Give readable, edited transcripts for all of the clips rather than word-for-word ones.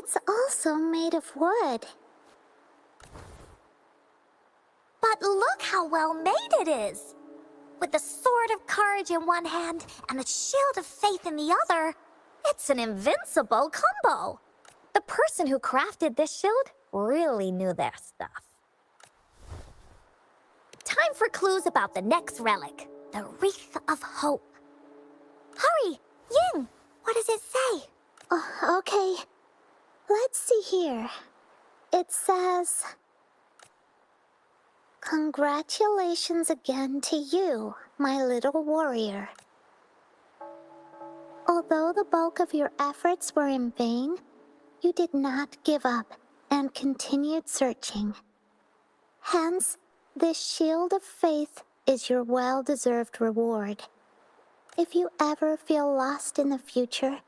It's also made of wood. But look how well made it is! With the sword of courage in one hand and the shield of faith in the other, it's an invincible combo. The person who crafted this shield really knew their stuff. Time for clues about the next relic, the Wreath of Hope. Hurry, Ying! What does it say? Okay. Let's see here. It says... Congratulations again to you, my little warrior. Although the bulk of your efforts were in vain, you did not give up and continued searching. Hence, this shield of faith is your well-deserved reward. If you ever feel lost in the future,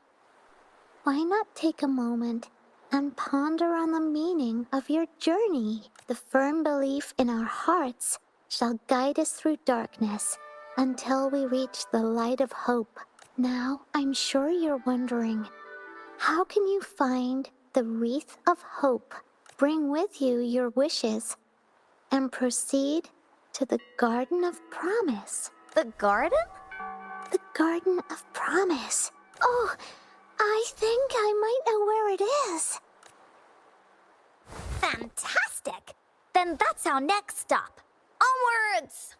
why not take a moment and ponder on the meaning of your journey? The firm belief in our hearts shall guide us through darkness until we reach the light of hope. Now, I'm sure you're wondering, how can you find the Wreath of Hope, bring with you your wishes, and proceed to the Garden of Promise? The garden? The Garden of Promise. Oh, I think I might know where it is. Fantastic! Then that's our next stop. Onwards!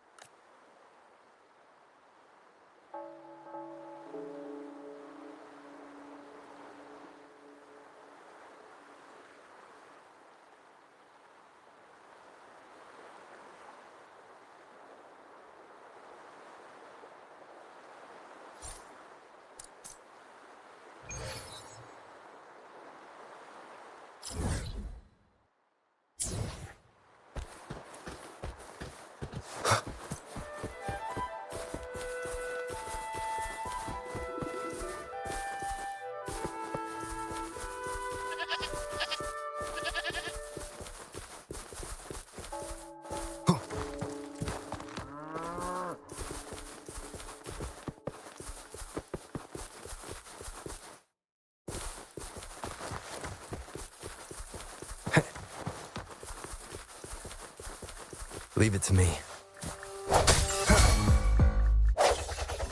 Leave it to me.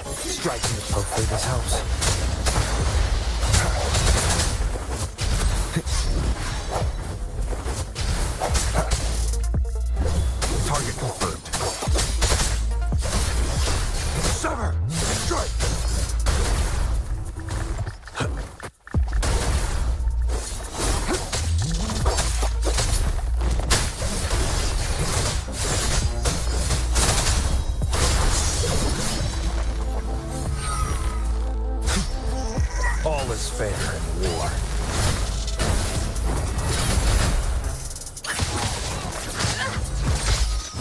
Striking. Hopefully this helps. Target confirmed. Sever! Strike! All is fair in war.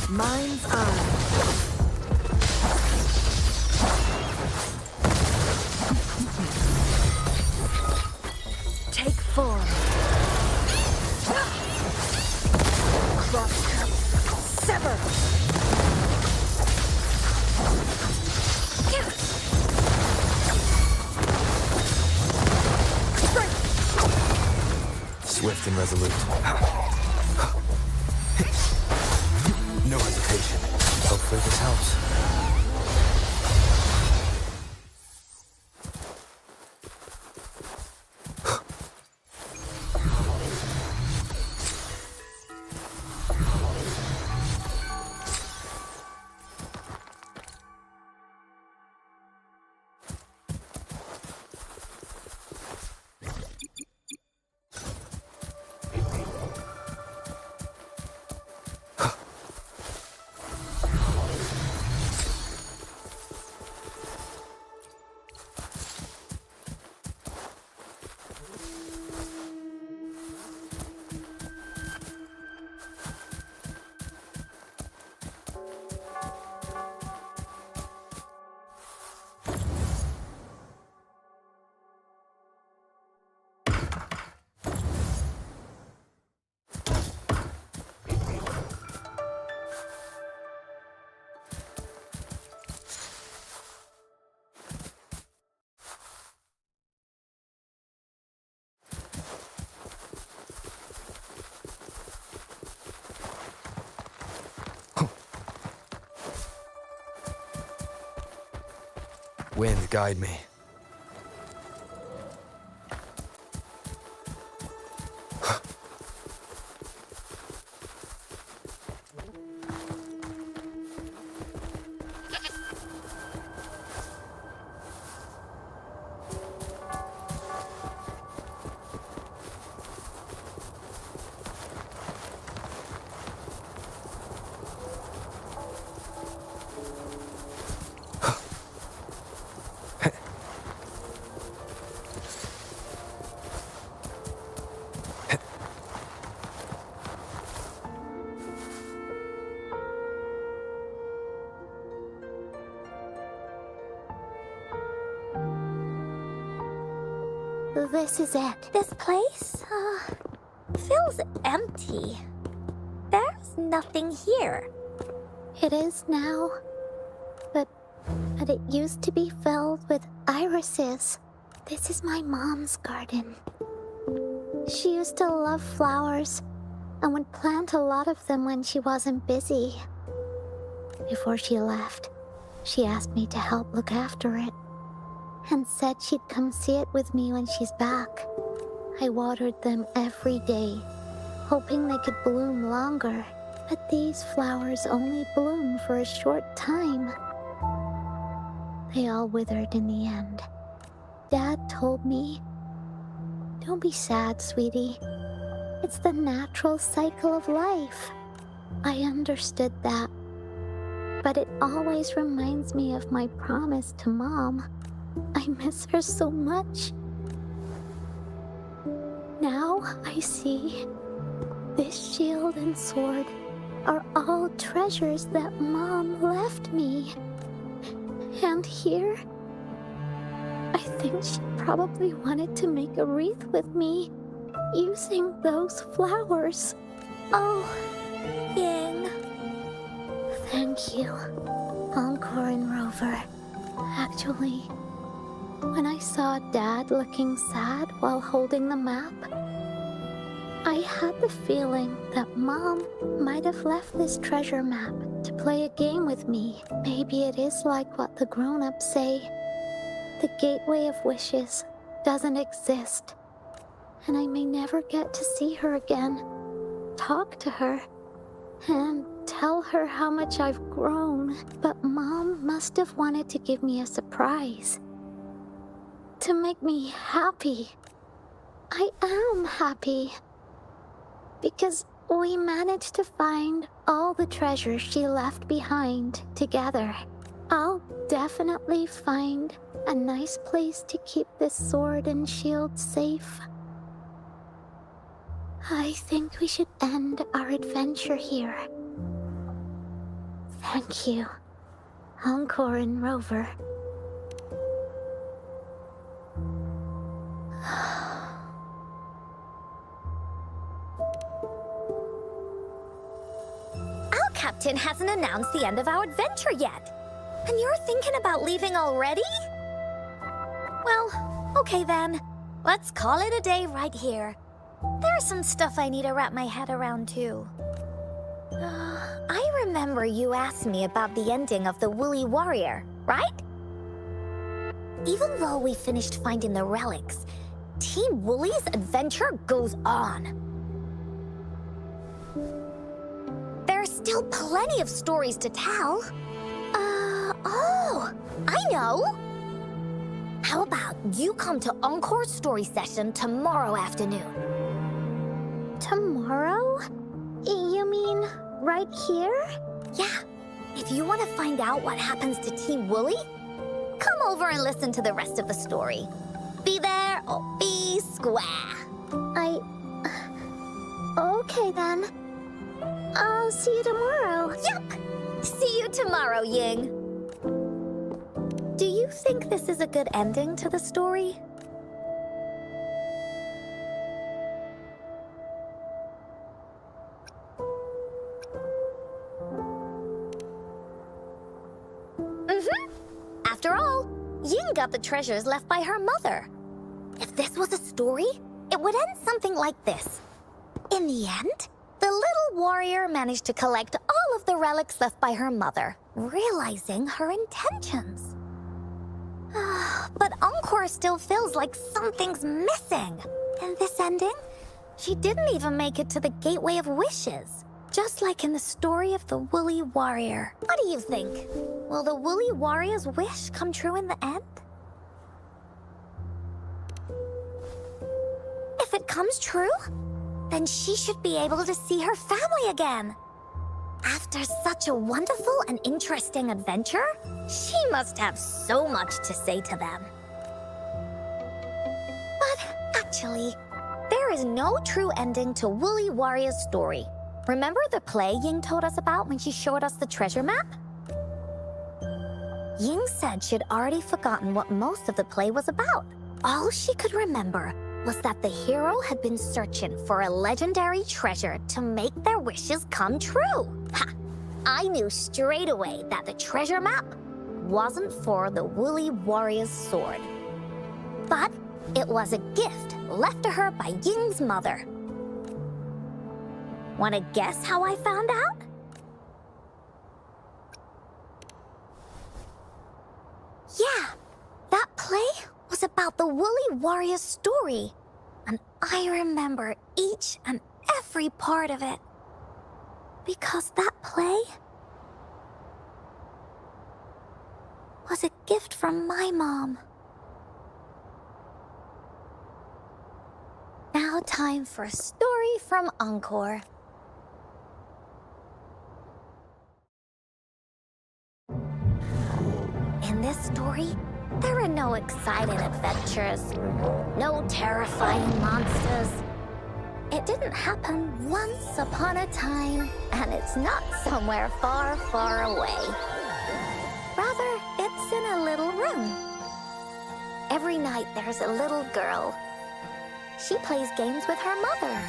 Mind's eye. Take form. Cross cut. Sever. Swift and resolute. No hesitation. Hopefully this helps. Wind, guide me. This is it. This place, feels empty. There's nothing here. It is now. But it used to be filled with irises. This is my mom's garden. She used to love flowers and would plant a lot of them when she wasn't busy. Before she left, she asked me to help look after it and said she'd come see it with me when she's back. I watered them every day, hoping they could bloom longer, but these flowers only bloom for a short time. They all withered in the end. Dad told me, "Don't be sad, sweetie. It's the natural cycle of life." I understood that, but it always reminds me of my promise to Mom. I miss her so much. Now I see this shield and sword are all treasures that Mom left me. And here, I think she probably wanted to make a wreath with me using those flowers. Oh, Ying. Thank you, Encore and Rover. Actually, when I saw Dad looking sad while holding the map, I had the feeling that Mom might have left this treasure map to play a game with me. Maybe it is like what the grown-ups say. The Gateway of Wishes doesn't exist, and I may never get to see her again, talk to her, and tell her how much I've grown. But Mom must have wanted to give me a surprise. To make me happy. I am happy. Because we managed to find all the treasures she left behind together. I'll definitely find a nice place to keep this sword and shield safe. I think we should end our adventure here. Thank you, Encore and Rover. Our captain hasn't announced the end of our adventure yet. And you're thinking about leaving already? Well, okay then. Let's call it a day right here. There's some stuff I need to wrap my head around too. I remember you asked me about the ending of the Woolly Warrior, right? Even though we finished finding the relics, Team Woolly's adventure goes on. There are still plenty of stories to tell. Oh, I know! How about you come to Encore's story session tomorrow afternoon? Tomorrow? You mean right here? Yeah, if you want to find out what happens to Team Woolly, come over and listen to the rest of the story. Be there or be square. Okay then. I'll see you tomorrow. Yup! See you tomorrow, Ying. Do you think this is a good ending to the story? After all, Ying got the treasures left by her mother. If this was a story, it would end something like this. In the end, the little warrior managed to collect all of the relics left by her mother, realizing her intentions. But Encore still feels like something's missing. In this ending, she didn't even make it to the Gateway of Wishes. Just like in the story of the Woolly Warrior. What do you think? Will the Woolly Warrior's wish come true in the end? If it comes true, then she should be able to see her family again. After such a wonderful and interesting adventure, she must have so much to say to them. But actually, there is no true ending to Woolly Warrior's story. Remember the play Ying told us about when she showed us the treasure map? Ying said she'd already forgotten what most of the play was about. All she could remember was that the hero had been searching for a legendary treasure to make their wishes come true. Ha! I knew straight away that the treasure map wasn't for the Woolly Warrior's sword. But it was a gift left to her by Ying's mother. Want to guess how I found out? Yeah, that play was about the Woolly Warrior's story. And I remember each and every part of it. Because that play was a gift from my mom. Now time for a story from Encore. In this story, there are no exciting adventures, no terrifying monsters. It didn't happen once upon a time, and it's not somewhere far, far away. Rather, it's in a little room. Every night there's a little girl. She plays games with her mother.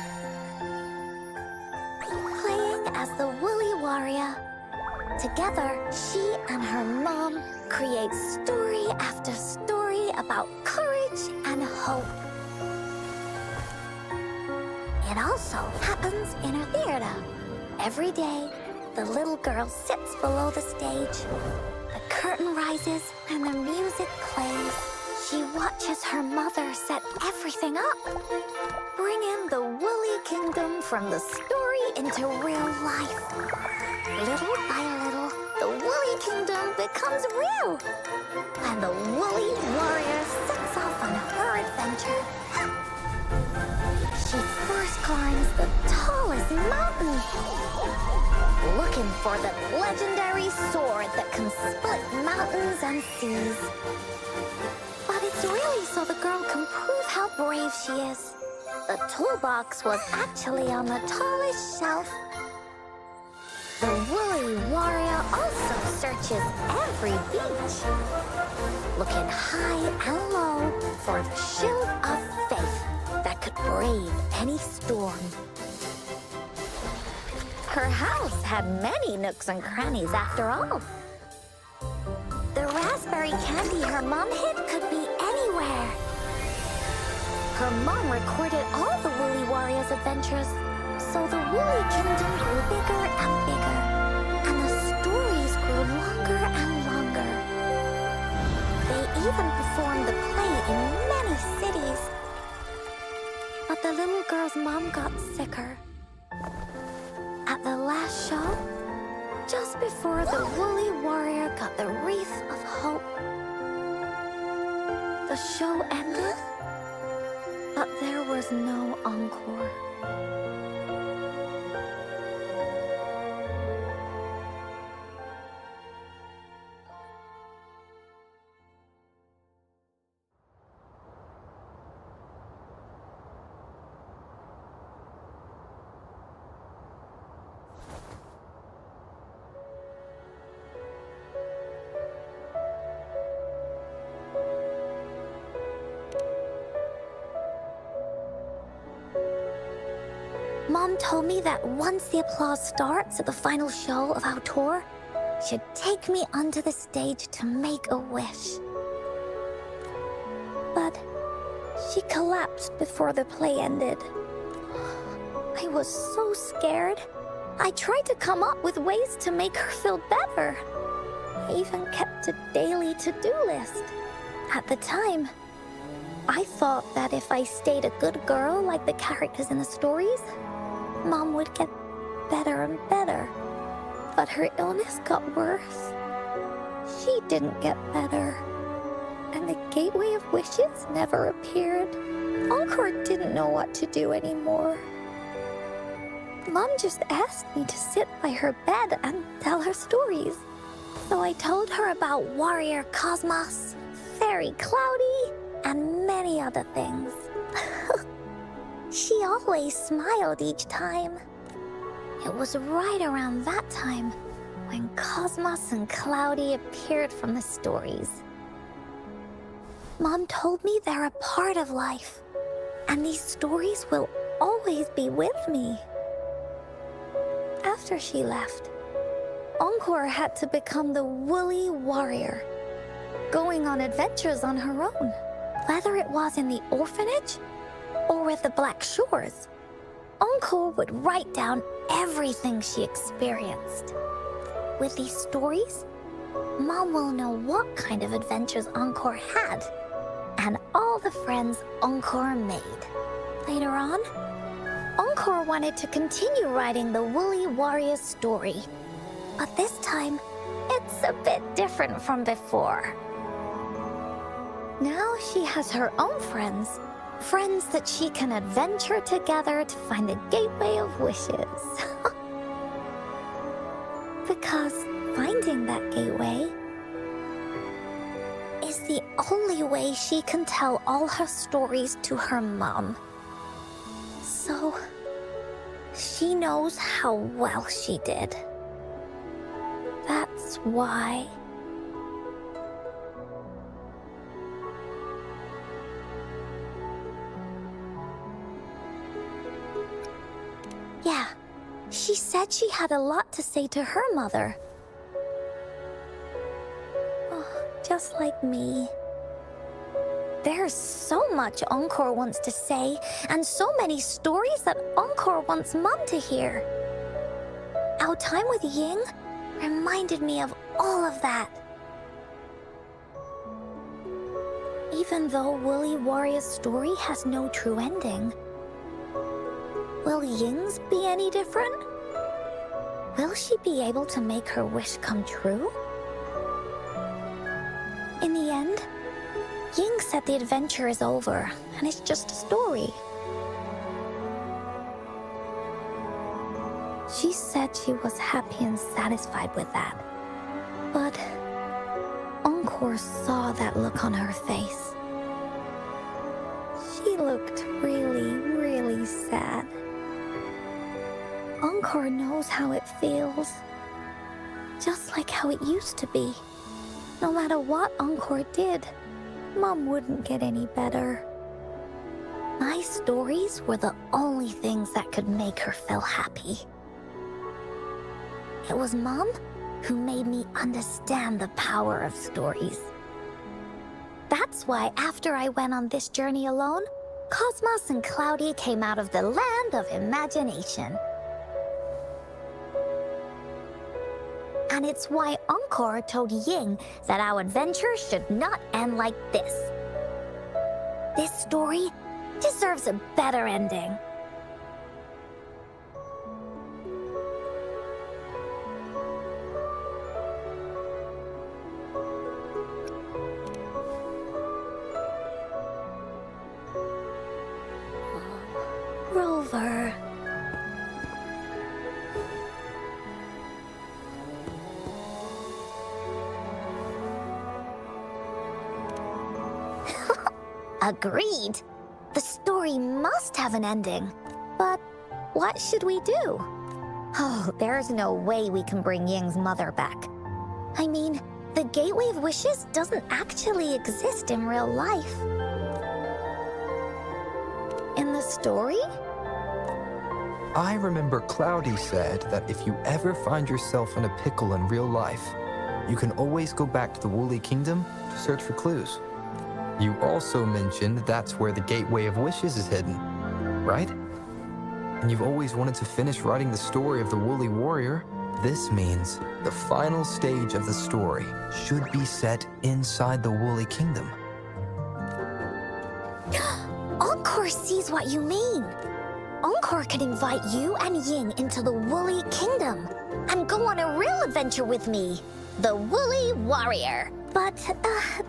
Playing as the Woolly Warrior. Together, she and her mom create story after story about courage and hope. It also happens in a theater. Every day, the little girl sits below the stage. The curtain rises and the music plays. She watches her mother set everything up, bringing the Woolly Kingdom from the story into real life. Little by little, the Woolly Kingdom becomes real, and the Woolly Warrior sets off on her adventure. She first climbs the tallest mountain, looking for the legendary sword that can split mountains and seas. But it's really so the girl can prove how brave she is. The toolbox was actually on the tallest shelf. The Woolly Warrior also searches every beach, looking high and low for the shield of faith that could brave any storm. Her house had many nooks and crannies after all. The raspberry candy her mom hid could be anywhere. Her mom recorded all the Woolly Warrior's adventures, so the Woolly Kingdom grew bigger and bigger, and the stories grew longer and longer. They even performed the play in many cities. But the little girl's mom got sicker. At the last show, just before the Woolly Warrior got the wreath of hope, the show ended, but there was no encore. Mom told me that once the applause starts at the final show of our tour, she'd take me onto the stage to make a wish. But she collapsed before the play ended. I was so scared. I tried to come up with ways to make her feel better. I even kept a daily to-do list. At the time, I thought that if I stayed a good girl like the characters in the stories, Mom would get better and better. But her illness got worse. She didn't get better. And the Gateway of Wishes never appeared. Encore didn't know what to do anymore. Mom just asked me to sit by her bed and tell her stories. So I told her about Warrior Cosmos, Fairy Cloudy, and many other things. She always smiled each time. It was right around that time when Cosmos and Cloudy appeared from the stories. Mom told me they're a part of life, and these stories will always be with me. After she left, Encore had to become the Woolly Warrior, going on adventures on her own, whether it was in the orphanage or with the Black Shores. Encore would write down everything she experienced. With these stories, Mom will know what kind of adventures Encore had and all the friends Encore made. Later on, Encore wanted to continue writing the Woolly Warrior's story, but this time, it's a bit different from before. Now she has her own friends, friends that she can adventure together to find the Gateway of Wishes. Because finding that gateway is the only way she can tell all her stories to her mom. So, she knows how well she did. That's why. Yeah, she said she had a lot to say to her mother. Oh, just like me. There's so much Encore wants to say, and so many stories that Encore wants Mom to hear. Our time with Ying reminded me of all of that. Even though Woolly Warrior's story has no true ending, will Ying's be any different? Will she be able to make her wish come true? In the end, Ying said the adventure is over, and it's just a story. She said she was happy and satisfied with that. But Encore saw that look on her face. She looked really, really sad. Encore knows how it feels. Just like how it used to be. No matter what Encore did, Mom wouldn't get any better. My stories were the only things that could make her feel happy. It was Mom who made me understand the power of stories. That's why after I went on this journey alone, Cosmos and Cloudy came out of the land of imagination. And it's why Encore told Ying that our adventure should not end like this. This story deserves a better ending. Rover. Agreed. The story must have an ending. But what should we do? Oh, there's no way we can bring Ying's mother back. I mean, the Gateway of Wishes doesn't actually exist in real life. In the story? I remember Cloudy said that if you ever find yourself in a pickle in real life, you can always go back to the Woolly Kingdom to search for clues. You also mentioned that's where the Gateway of Wishes is hidden, right? And you've always wanted to finish writing the story of the Woolly Warrior. This means the final stage of the story should be set inside the Woolly Kingdom. Encore sees what you mean. Encore can invite you and Ying into the Woolly Kingdom and go on a real adventure with me, the Woolly Warrior. But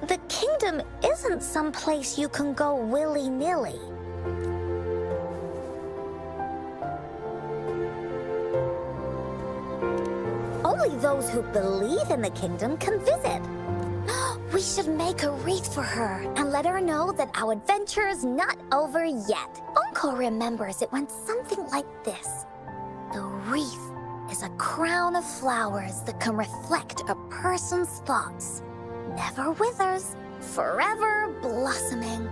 the kingdom isn't some place you can go willy-nilly. Only those who believe in the kingdom can visit. We should make a wreath for her and let her know that our adventure is not over yet. Uncle remembers it went something like this. The wreath is a crown of flowers that can reflect a person's thoughts. Never withers, forever blossoming.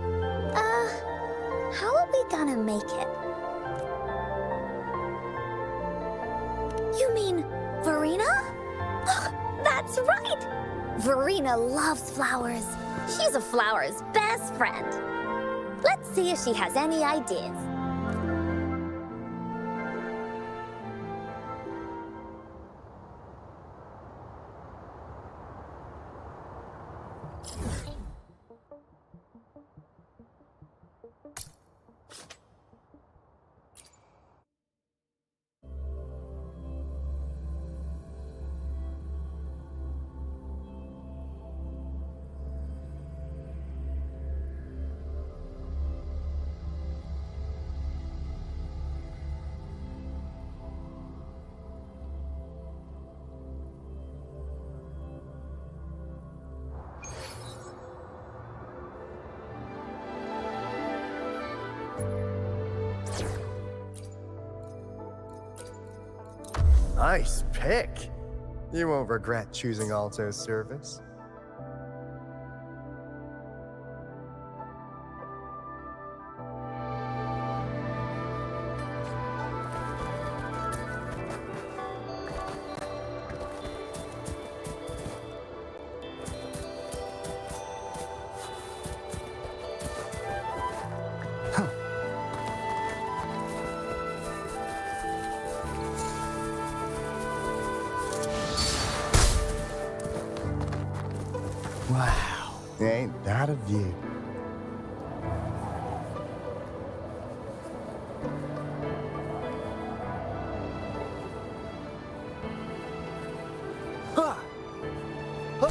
How are we gonna make it? You mean Verena? That's right! Verena loves flowers. She's a flower's best friend. Let's see if she has any ideas. Nice pick. You won't regret choosing Alto's service. Wow, ain't that a view? Ha! Huh.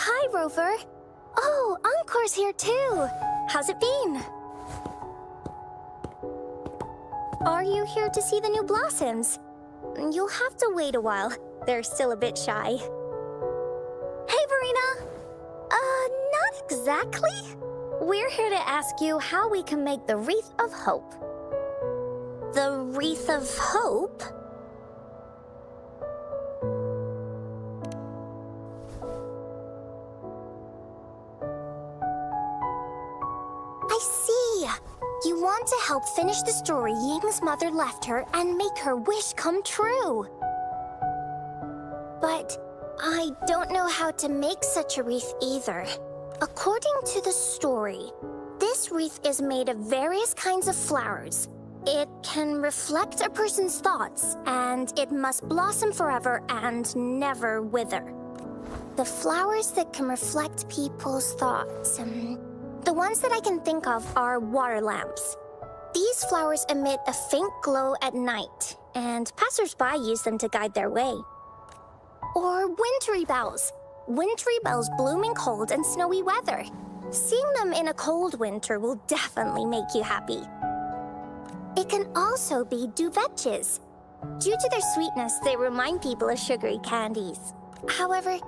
Hi, Rover. Oh, Encore's here too. How's it been? Are you here to see the new blossoms? You'll have to wait a while. They're still a bit shy. Hey, Verena. Not exactly. We're here to ask you how we can make the Wreath of Hope. The Wreath of Hope? I see. You want to help finish the story Ying's mother left her and make her wish come true. But I don't know how to make such a wreath either. According to the story, this wreath is made of various kinds of flowers. It can reflect a person's thoughts, and it must blossom forever and never wither. The flowers that can reflect people's thoughts, the ones that I can think of are water lamps. These flowers emit a faint glow at night, and passers-by use them to guide their way. Or wintry bells. Wintry bells bloom in cold and snowy weather. Seeing them in a cold winter will definitely make you happy. It can also be duvetches. Due to their sweetness, they remind people of sugary candies. However,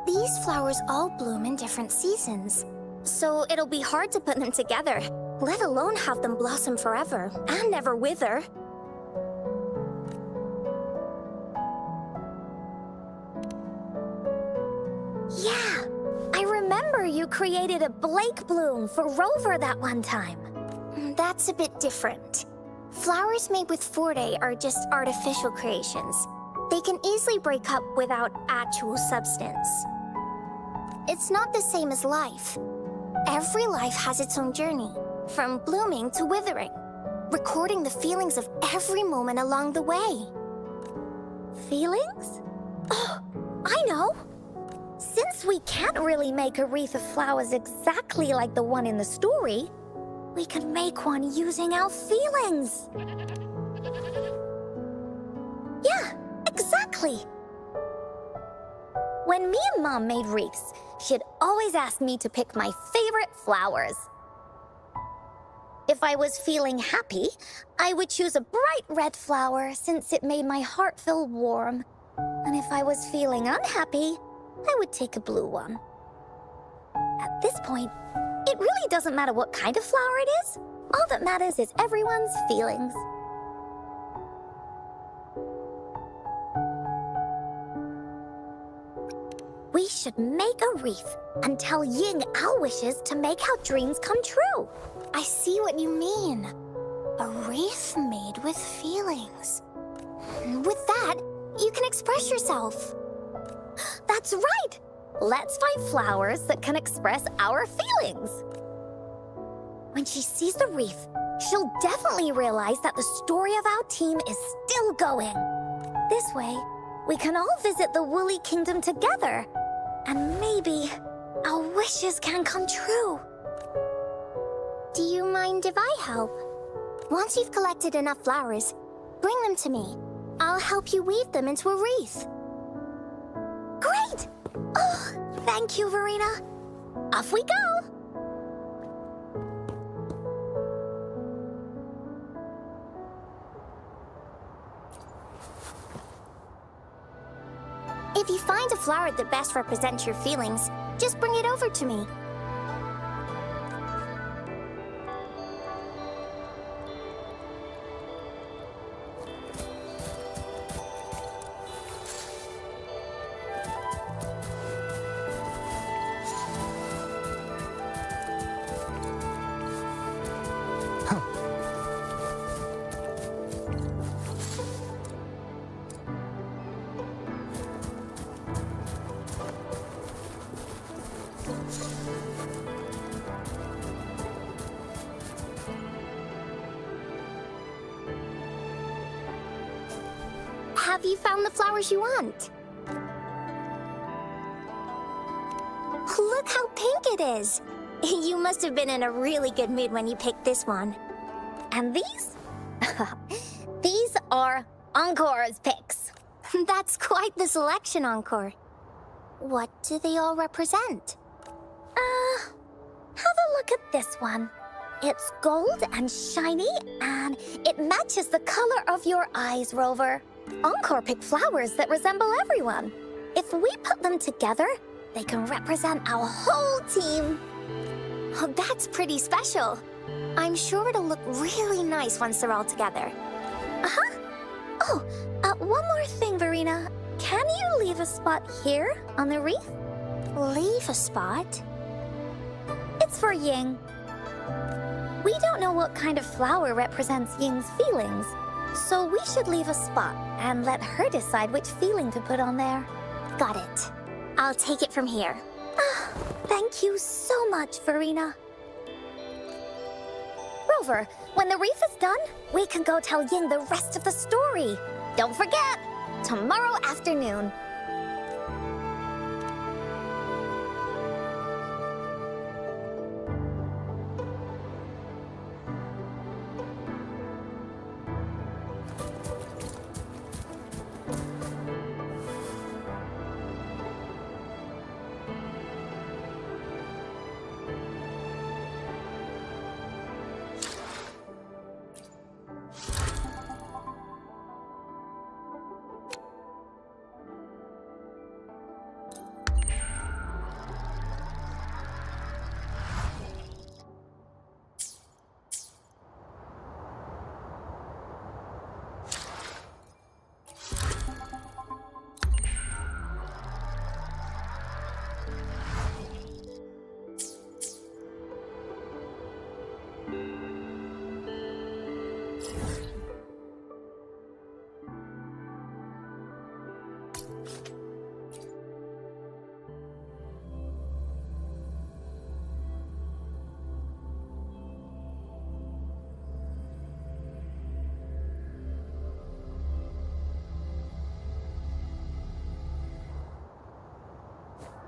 these flowers all bloom in different seasons. So it'll be hard to put them together, let alone have them blossom forever and never wither. Yeah, I remember you created a Blake bloom for Rover that one time. That's a bit different. Flowers made with Forte are just artificial creations. They can easily break up without actual substance. It's not the same as life. Every life has its own journey, from blooming to withering, recording the feelings of every moment along the way. Feelings? Oh, I know! Since we can't really make a wreath of flowers exactly like the one in the story, we can make one using our feelings. Yeah, exactly. When me and Mom made wreaths, she'd always ask me to pick my favorite flowers. If I was feeling happy, I would choose a bright red flower since it made my heart feel warm. And if I was feeling unhappy, I would take a blue one. At this point, it really doesn't matter what kind of flower it is. All that matters is everyone's feelings. We should make a wreath and tell Ying our wishes to make our dreams come true. I see what you mean. A wreath made with feelings. With that, you can express yourself. That's right! Let's find flowers that can express our feelings. When she sees the wreath, she'll definitely realize that the story of our team is still going. This way, we can all visit the Woolly Kingdom together, and maybe our wishes can come true. Do you mind if I help? Once you've collected enough flowers, bring them to me. I'll help you weave them into a wreath. Great! Oh, thank you, Verena. Off we go! If you find a flower that best represents your feelings, just bring it over to me. Have you found the flowers you want? Look how pink it is! You must have been in a really good mood when you picked this one. And these? These are Encore's picks. That's quite the selection, Encore. What do they all represent? Have a look at this one. It's gold and shiny, and it matches the color of your eyes, Rover. Encore picked flowers that resemble everyone. If we put them together, they can represent our whole team. Oh, that's pretty special. I'm sure it'll look really nice once they're all together. Uh-huh. Oh, one more thing, Verena. Can you leave a spot here on the wreath? Leave a spot? It's for Ying. We don't know what kind of flower represents Ying's feelings, so we should leave a spot and let her decide which feeling to put on there. Got it. I'll take it from here. Thank you so much, Verena. Rover, when the wreath is done, we can go tell Ying the rest of the story. Don't forget, tomorrow afternoon.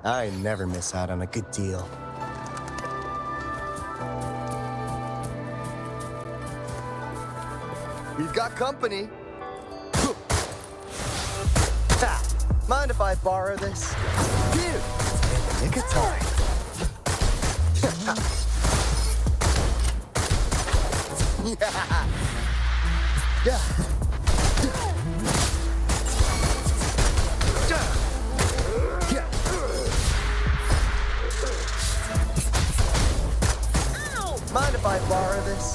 I never miss out on a good deal. We've got company. Ha! Mind if I borrow this? Phew! In the nick of time. Yeah! Yeah! Mind if I borrow this?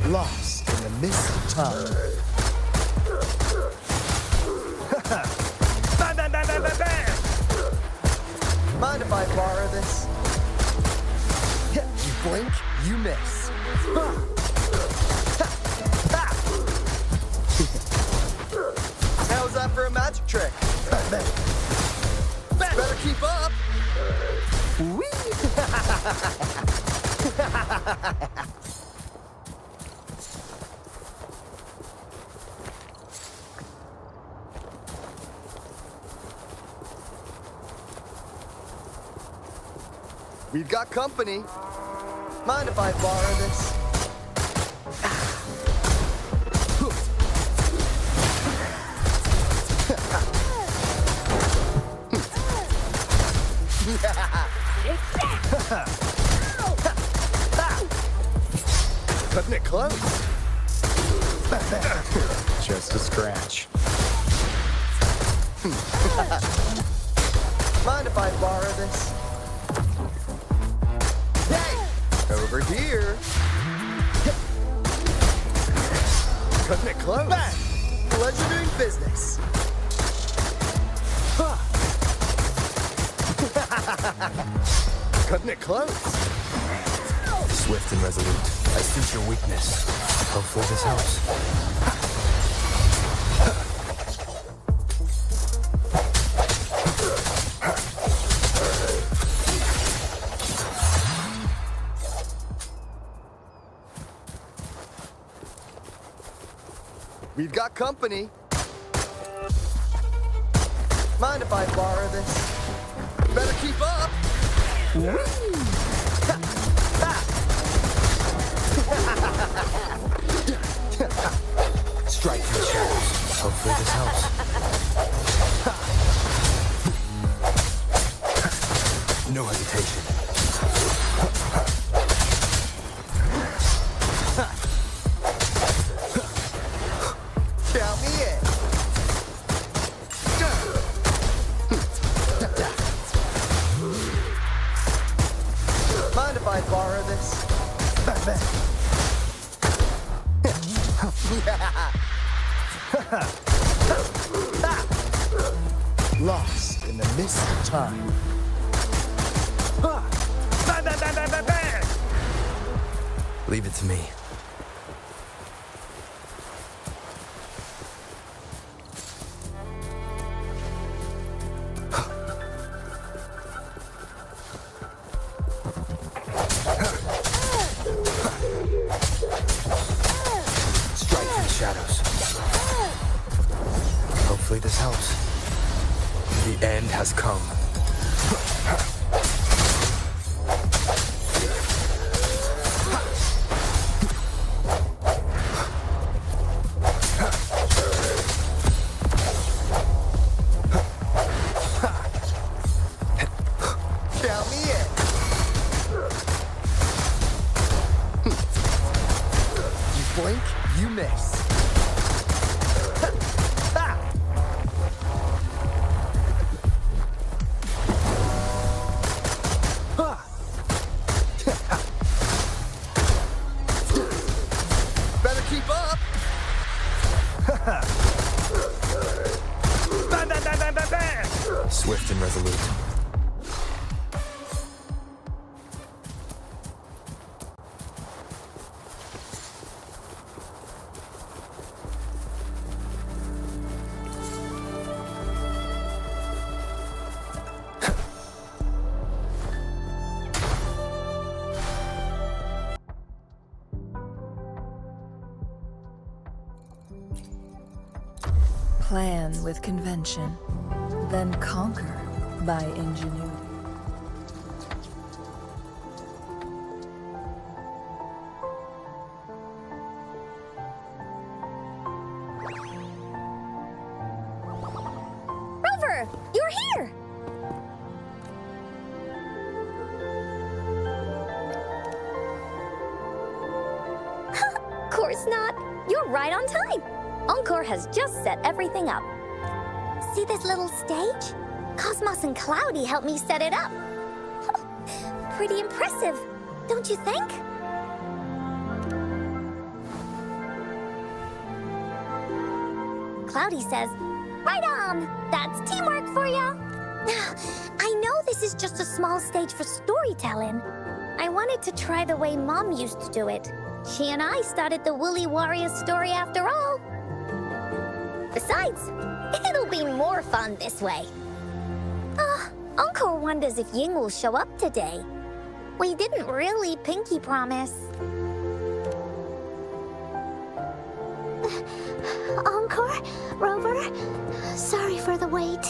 Lost in the mist of time. Bang, bang, bang, bang, bang, bang! Mind if I borrow this? You blink, you miss. How's that for a magic trick? Bang, bang. Better keep up. Whee! We've got company. Mind if I borrow this? Cutting it close. Just a scratch. Mind if I borrow this? Over here. Cutting it close. Bang! Pleasure doing business. Cutting it close. Swift and resolute. I sense your weakness. Hopefully this helps. We've got company. Mind if I borrow this? Better keep up. Strike in the shadows. Hopefully this helps. No hesitation. Count me in. Mind if I borrow this? Lost in the mist of time. Bang, bang, bang, bang, bang, bang! Leave it to me. Shadows. Hopefully this helps. The end has come. Count me in. You blink, you miss. Better keep up. Bang, bang, bang, bang, bang, bang. Swift and resolute. Plan with convention, then conquer by ingenuity. Rover, you're here! Course not. You're right on time. Encore has just set everything up. See this little stage? Cosmos and Cloudy helped me set it up. Pretty impressive, don't you think? Cloudy says, right on! That's teamwork for ya! I know this is just a small stage for storytelling. I wanted to try the way Mom used to do it. She and I started the Woolly Warrior story after all. Besides, it'll be more fun this way. Encore wonders if Ying will show up today. We didn't really pinky promise. Encore? Rover? Sorry for the wait.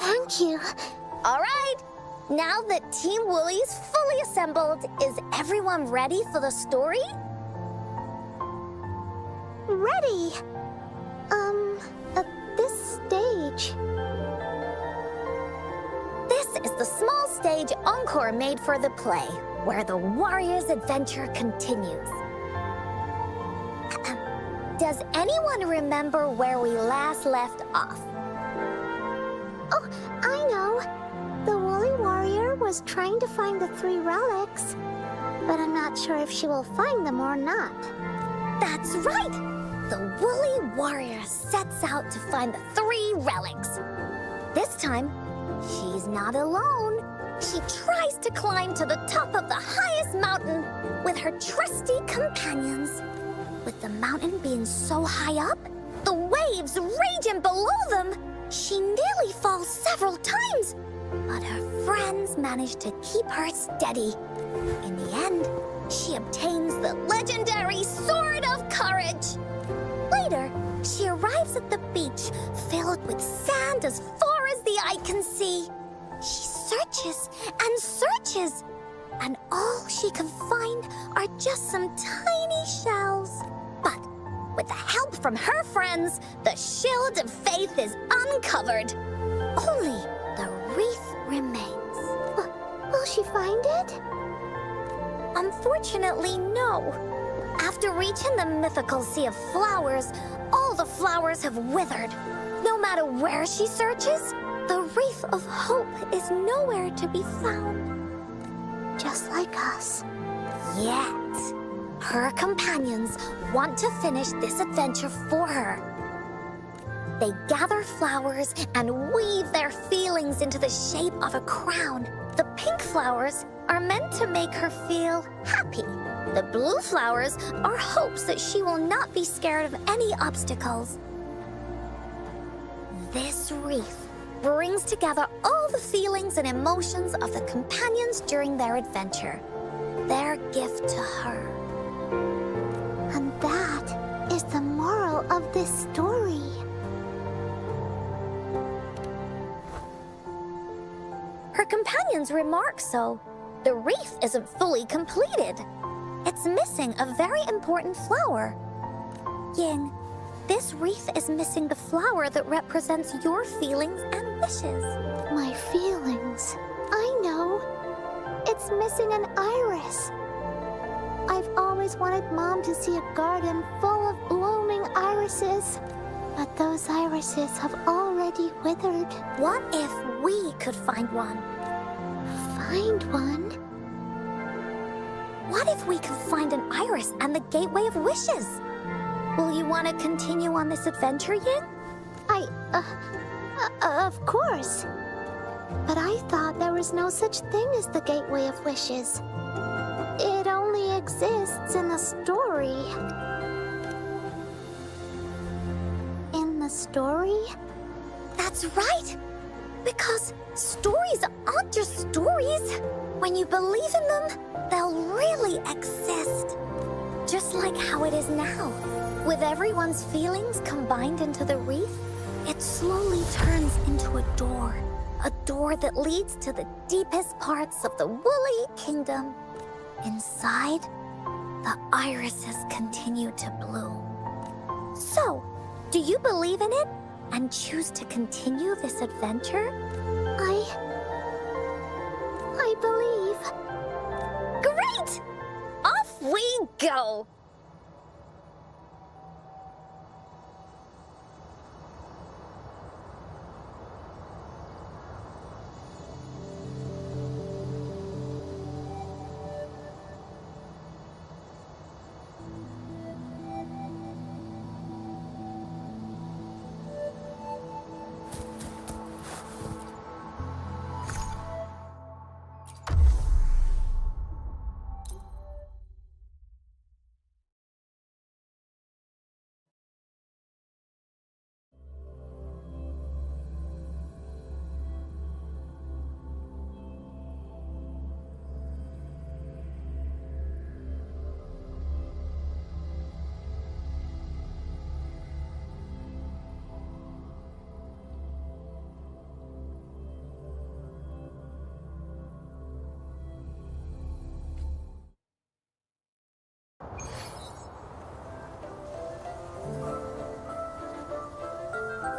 Thank you. All right, now that Team Woolly's fully assembled, is everyone ready for the story? Ready. At this stage. This is the small stage Encore made for the play, where the warrior's adventure continues. Does anyone remember where we last left off? Oh, I know. The Woolly Warrior was trying to find the 3 relics, but I'm not sure if she will find them or not. That's right! The Woolly Warrior sets out to find the 3 relics. This time, she's not alone. She tries to climb to the top of the highest mountain with her trusty companions. With the mountain being so high up, the waves raging below them, she nearly falls several times. But her friends manage to keep her steady. In the end, she obtains the legendary Sword of Courage. Later, she arrives at the beach filled with sand as far as the eye can see. She searches and searches, and all she can find are just some tiny shells. But with the help from her friends, the Shield of Faith is uncovered. Only the wreath remains. Will she find it? Unfortunately, no. After reaching the mythical Sea of Flowers, all the flowers have withered. No matter where she searches, the Wreath of Hope is nowhere to be found. Just like us. Yet, her companions want to finish this adventure for her. They gather flowers and weave their feelings into the shape of a crown. The pink flowers are meant to make her feel happy. The blue flowers are hopes that she will not be scared of any obstacles. This wreath brings together all the feelings and emotions of the companions during their adventure. Their gift to her. And that is the moral of this story. Her companions remark so. The wreath isn't fully completed. It's missing a very important flower. Ying, this wreath is missing the flower that represents your feelings and wishes. My feelings. I know. It's missing an iris. I've always wanted Mom to see a garden full of blooming irises. But those irises have already withered. What if we could find one? Find one? What if we could find an iris and the Gateway of Wishes? Will you want to continue on this adventure, Ying? Of course. But I thought there was no such thing as the Gateway of Wishes. It only exists in the story. In the story? That's right! Because stories aren't just stories. When you believe in them, they'll really exist. Just like how it is now. With everyone's feelings combined into the wreath, it slowly turns into a door. A door that leads to the deepest parts of the Woolly Kingdom. Inside, the irises continue to bloom. So, do you believe in it and choose to continue this adventure? I believe. Great! Off we go!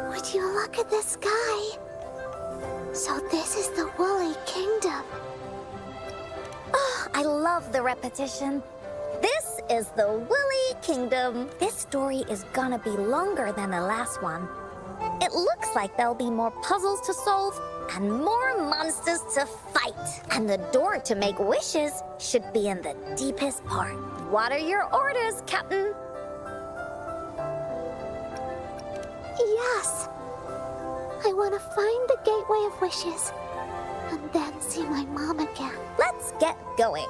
Would you look at the sky? So this is the Woolly Kingdom. Oh, I love the repetition. This is the Woolly Kingdom. This story is gonna be longer than the last one. It looks like there'll be more puzzles to solve and more monsters to fight. And the door to make wishes should be in the deepest part. What are your orders, Captain? Yes. I want to find the Gateway of Wishes and then see my mom again. Let's get going.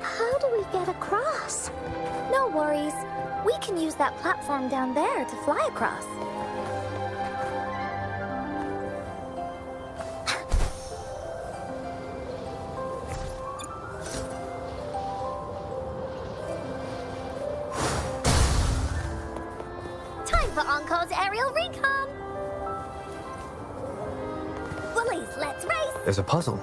How do we get across? No worries. We can use that platform down there to fly across. Time for Encore's aerial recon. Woolies, let's race. There's a puzzle.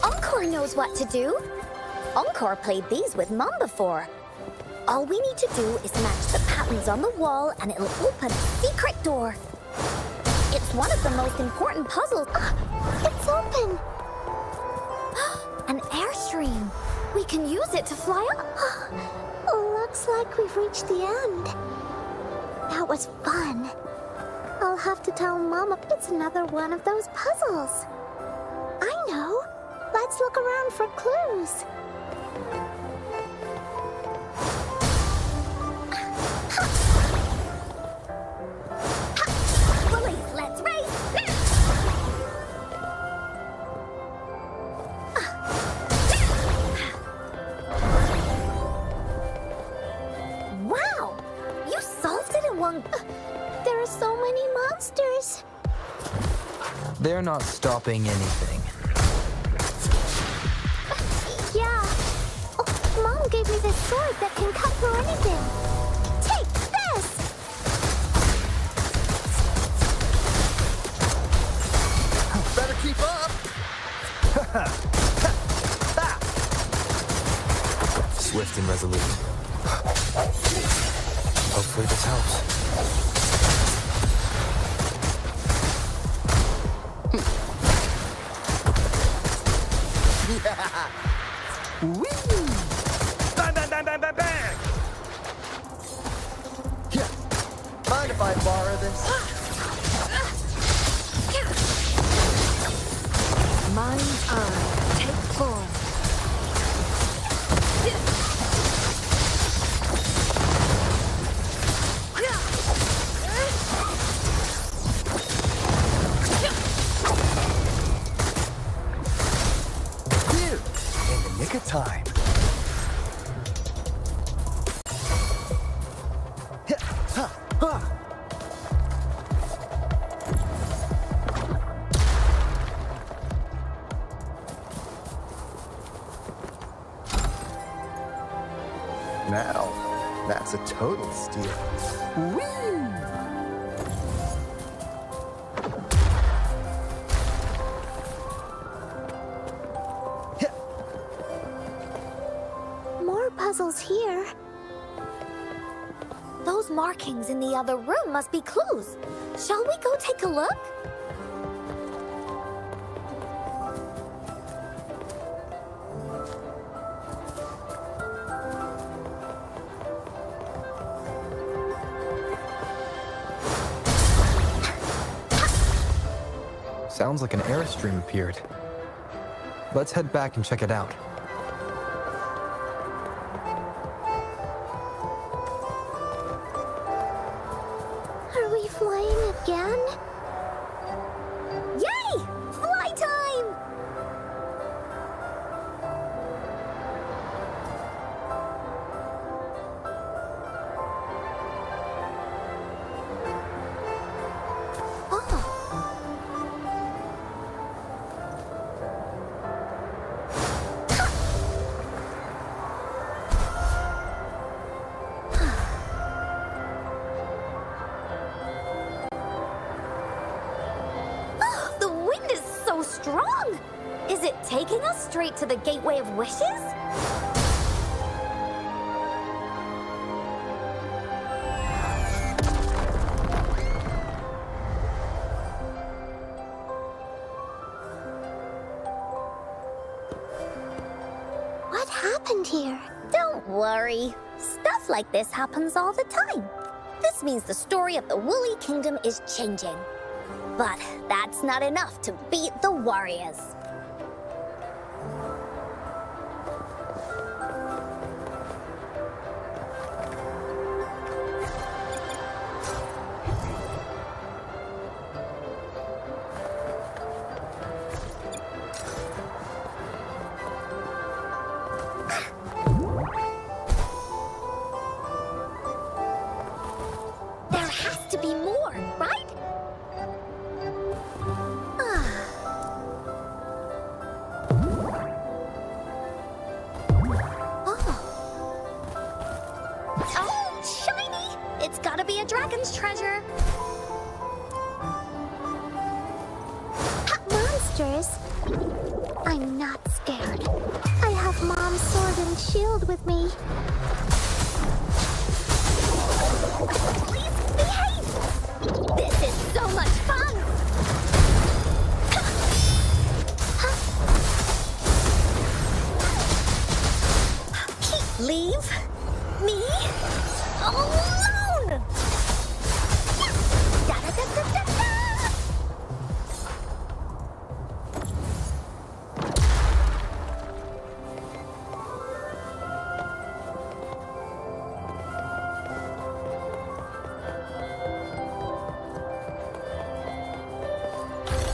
Encore knows what to do. Encore played these with Mom before. All we need to do is match the patterns on the wall and it'll open a secret door. It's one of the most important puzzles. It's open. An airstream. We can use it to fly up. Looks like we've reached the end. That was fun. I'll have to tell Mama it's another one of those puzzles. I know. Let's look around for clues. Woolies, let's race. Wow! You solved it in one... There are so many monsters. They're not stopping anything. Yeah. Oh, Mom gave me this sword that can cut through anything. Take this! Better keep up! Swift and resolute. Hopefully this helps. Whee! Bang, bang, bang, bang, bang, bang! Yeah. Mind if I borrow this? Mind's eye, take form. That's a total steal. Whee! More puzzles here. Those markings in the other room must be clues. Shall we go take a look? Sounds like an airstream appeared. Let's head back and check it out. Are we flying again? Yay! Fly time! The wind is so strong! Is it taking us straight to the Gateway of Wishes? What happened here? Don't worry. Stuff like this happens all the time. This means the story of the Woolly Kingdom is changing. But that's not enough to beat the Warriors. There has to be more, right? Oh, shiny! It's gotta be a dragon's treasure. Monsters? I'm not scared. I have Mom's sword and shield with me. Please behave! This is so much fun! Leave me alone! Da-da-da-da-da-da!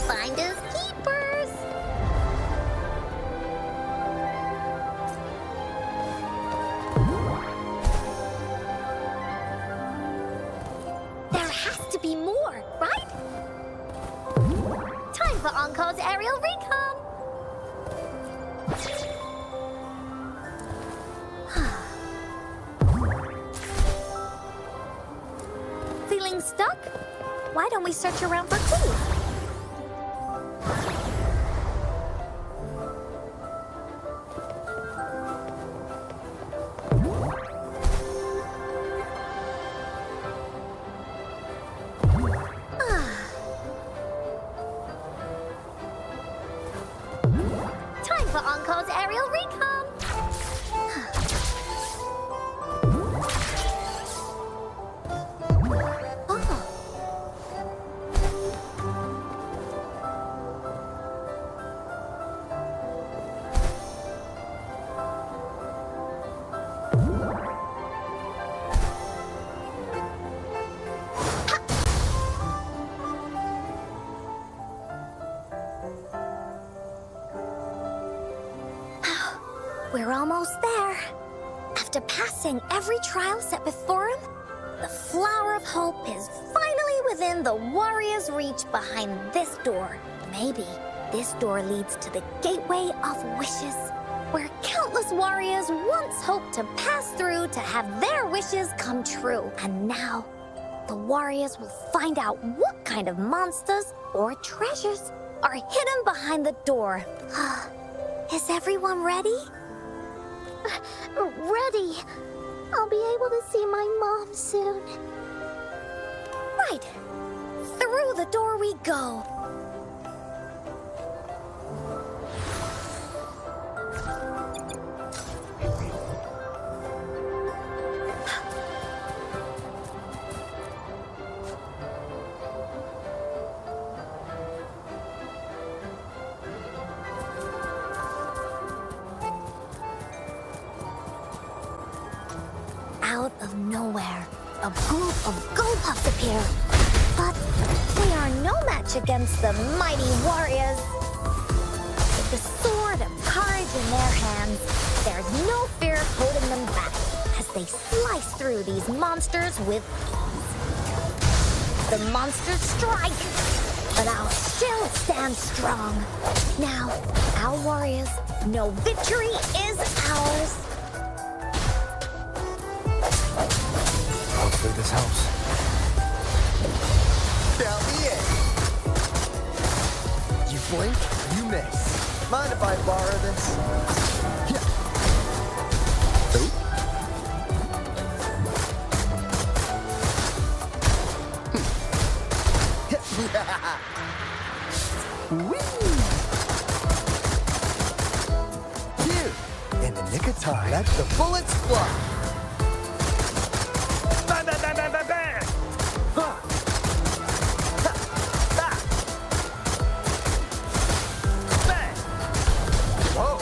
Finders keepers! There has to be more, right? Time for Encore's aerial recon! Feeling stuck? Why don't we search around for clues? Time for Encore's aerial recon! We're almost there. After passing every trial set before him, the Flower of Hope is finally within the Warrior's reach behind this door. Maybe this door leads to the Gateway of Wishes. where countless warriors once hoped to pass through to have their wishes come true. And now, the warriors will find out what kind of monsters or treasures are hidden behind the door. Is everyone ready? Ready. I'll be able to see my mom soon. Right. Through the door we go. Out of nowhere, a group of Goldpuffs appear. But they are no match against the mighty warriors. With the sword of courage in their hands, there's no fear holding them back as they slice through these monsters with ease. The monsters strike, but our shield stands strong. Now, our warriors know victory is ours. Hopefully this helps. Count me in. You blink, you miss. Mind if I borrow this? Yeah. Whee! Phew! In the nick of time. Let the bullets fly. Bang, bang, bang, bang, bang, bang! Ha! Ha! Ha! Bang! Whoa!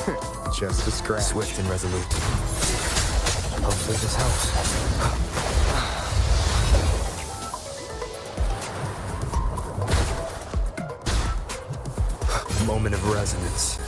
Just a scratch. Swift and resolute. Hopefully this helps. Moment of resonance.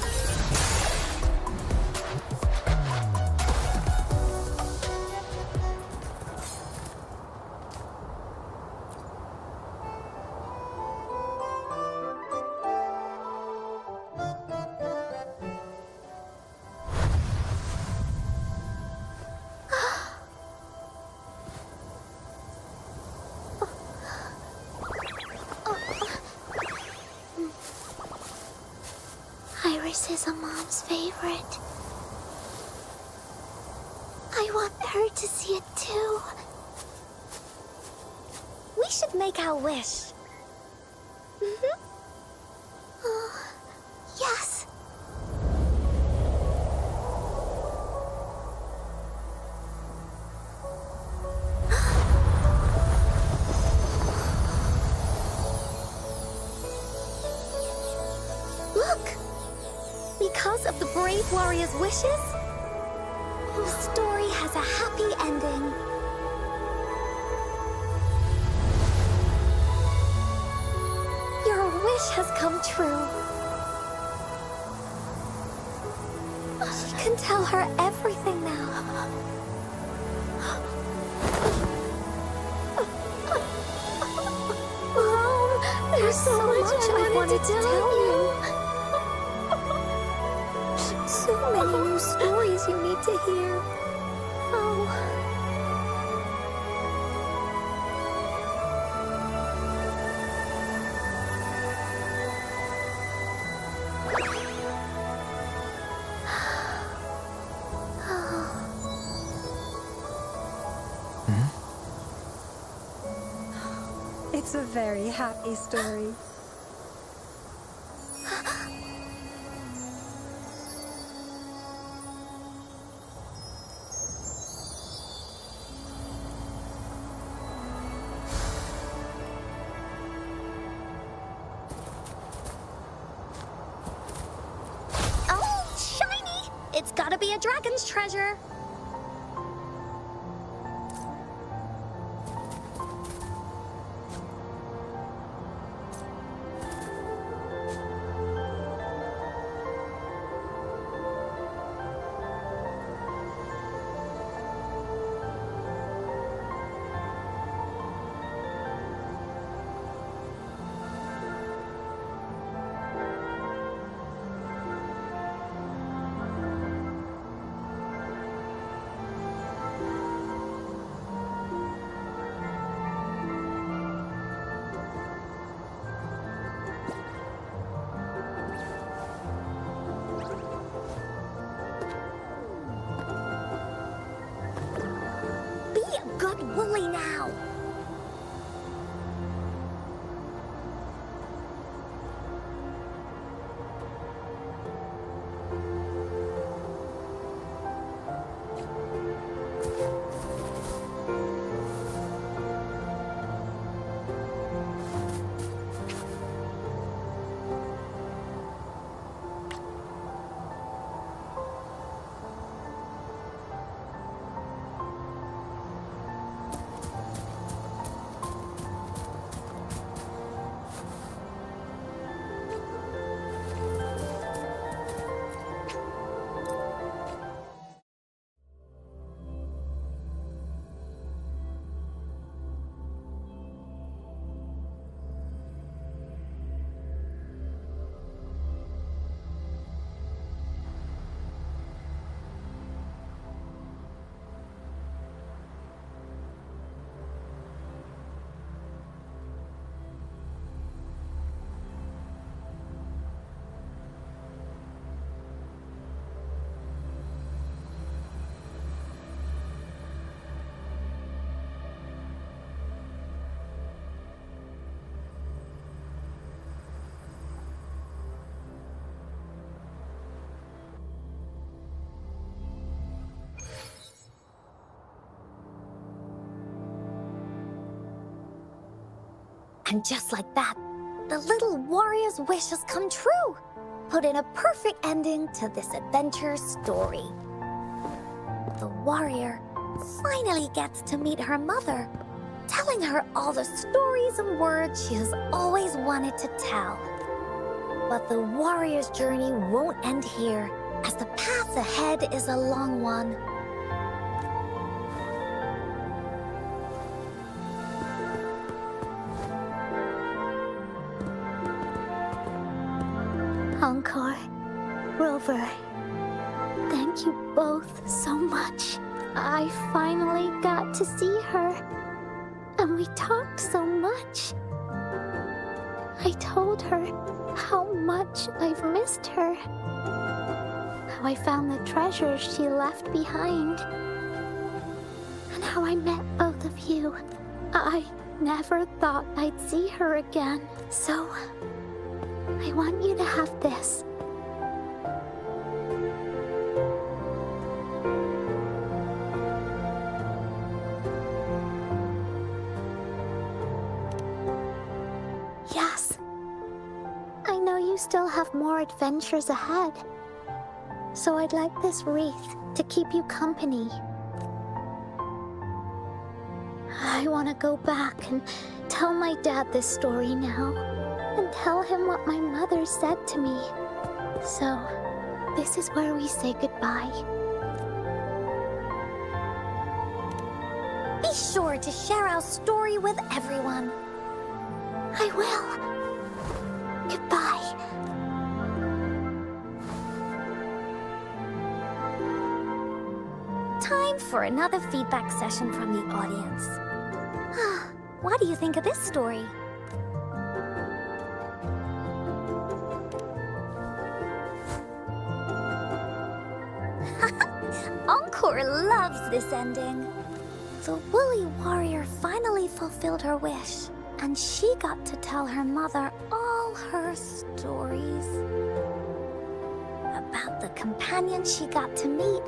Iris is a mom's favorite. I want her to see it too. We should make our wish. Yes. Look! Because of the brave warrior's wishes, the story has a happy ending. Your wish has come true. We can tell her everything now. Mom, there's so much I wanted to tell you. So many new stories you need to hear. Oh. It's a very happy story. Oh, shiny! It's gotta be a dragon's treasure. good Wooly now. And just like that, the little warrior's wish has come true, putting a perfect ending to this adventure story. The warrior finally gets to meet her mother, telling her all the stories and words she has always wanted to tell. But the warrior's journey won't end here, as the path ahead is a long one. Encore, Rover, thank you both so much. I finally got to see her, and we talked so much. I told her how much I've missed her, how I found the treasures she left behind, and how I met both of you. I never thought I'd see her again, so I want you to have this. Yes. I know you still have more adventures ahead, so I'd like this wreath to keep you company. I want to go back and tell my dad this story now, and tell him what my mother said to me. So, this is where we say goodbye. Be sure to share our story with everyone. I will. Goodbye. Time for another feedback session from the audience. What do you think of this story? Encore loves this ending. The woolly warrior finally fulfilled her wish, and she got to tell her mother all her stories about the companion she got to meet.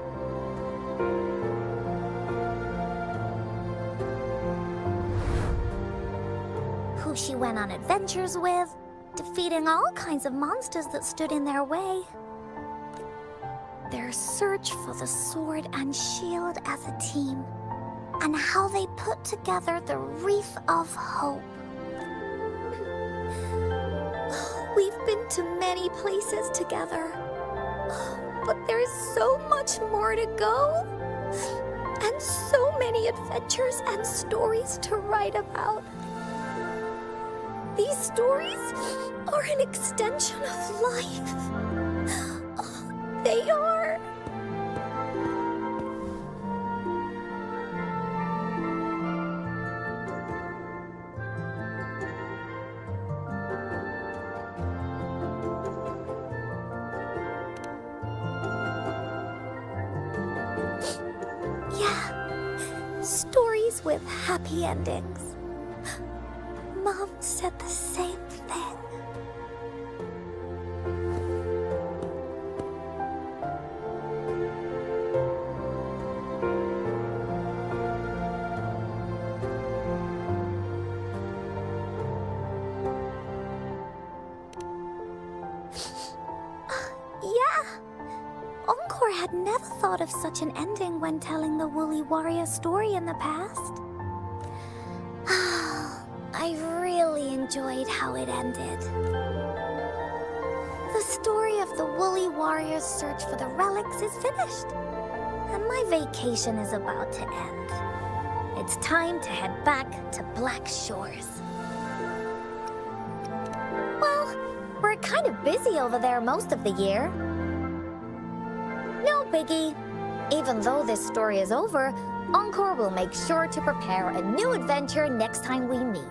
Who she went on adventures with, defeating all kinds of monsters that stood in their way. Their search for the sword and shield as a team, and how they put together the Wreath of Hope. We've been to many places together, but there's so much more to go, and so many adventures and stories to write about. These stories are an extension of life. They are. Yeah, stories stories with happy endings. Mom said the same thing. Yeah. Encore had never thought of such an ending when telling the Woolly Warrior story in the past. I really enjoyed how it ended. The story of the Woolly Warrior's search for the relics is finished, and my vacation is about to end. It's time to head back to Black Shores. Well, we're kind of busy over there most of the year. No biggie. Even though this story is over, Encore will make sure to prepare a new adventure next time we meet.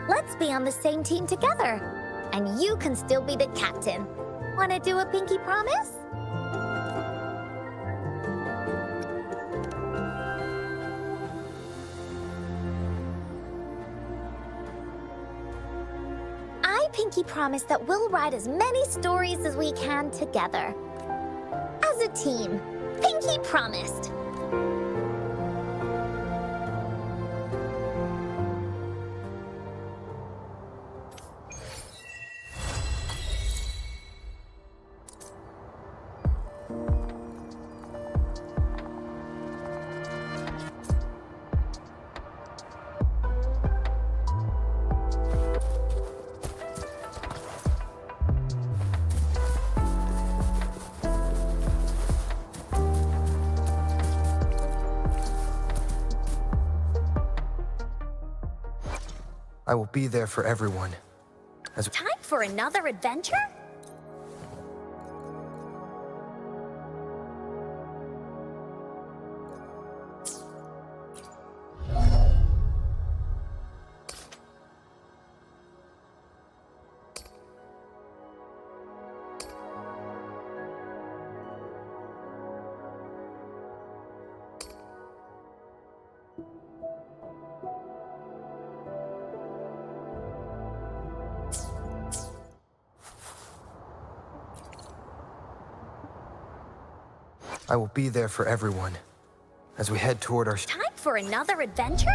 Let's be on the same team together, and you can still be the captain. Wanna do a pinky promise? I pinky promise that we'll write as many stories as we can together. As a team. Pinky promised. I will be there for everyone. Time for another adventure? I will be there for everyone as we head toward our... Time for another adventure?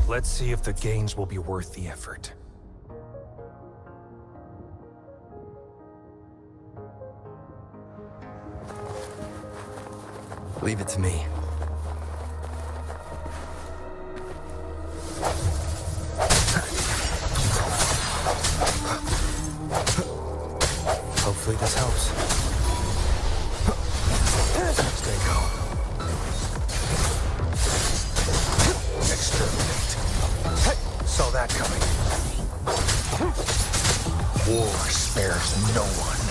Let's see if the gains will be worth the effort. Leave it to me. Hopefully this helps. Stay calm. Exterminate. Saw that coming. War spares no one.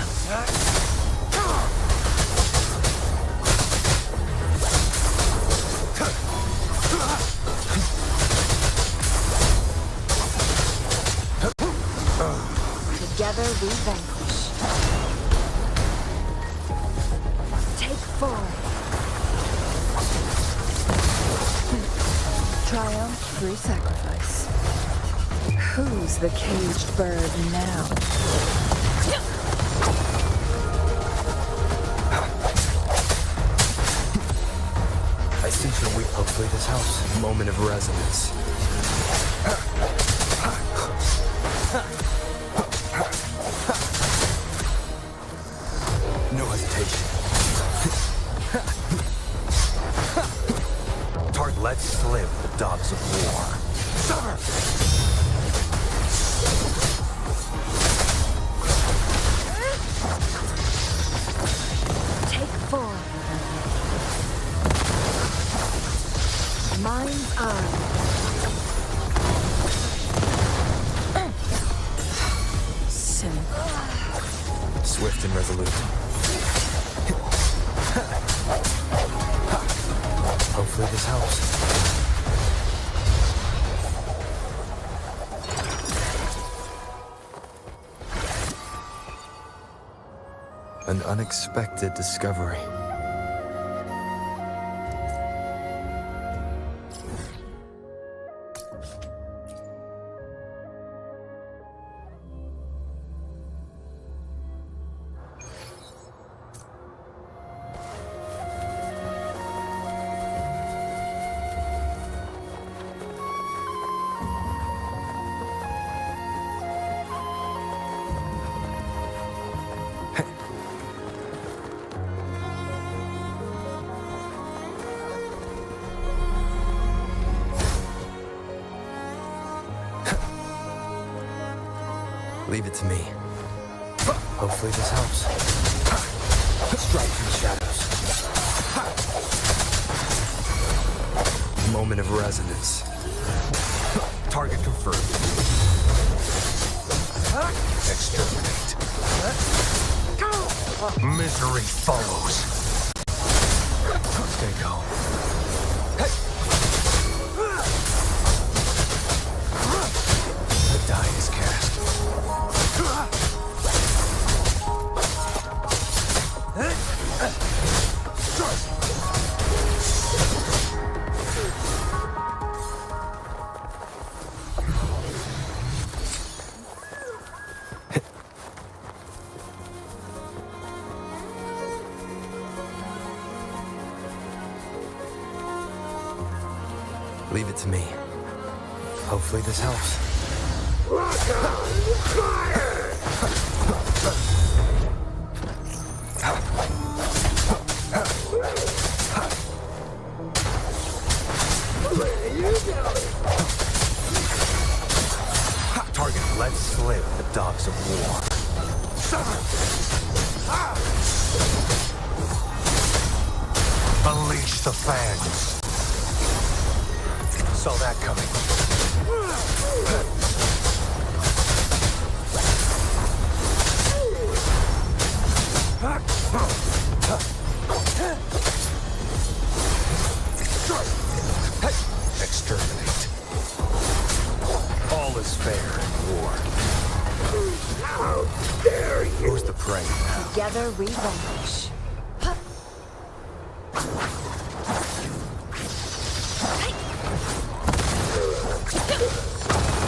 Together we vanquish. Take form. Triumph through sacrifice. Who's the caged bird now? I sense your weak. Hopefully this helps. Moment of resonance. No hesitation. Target, let's slip the dogs of war. Summer! Take form. Mind's eye. Simple. Swift and resolute. Hopefully this helps. An unexpected discovery. Leave it to me. Hopefully this helps. Strike through the shadows. Moment of resonance. Target confirmed. Exterminate. Misery follows. Stay calm. The die is cast. Leave it to me. Hopefully this helps. Target, let's slip the dogs of war. Unleash the fangs. Saw that coming. Exterminate. All is fair in war. How dare you! Who's the prey now? Together we vanquish.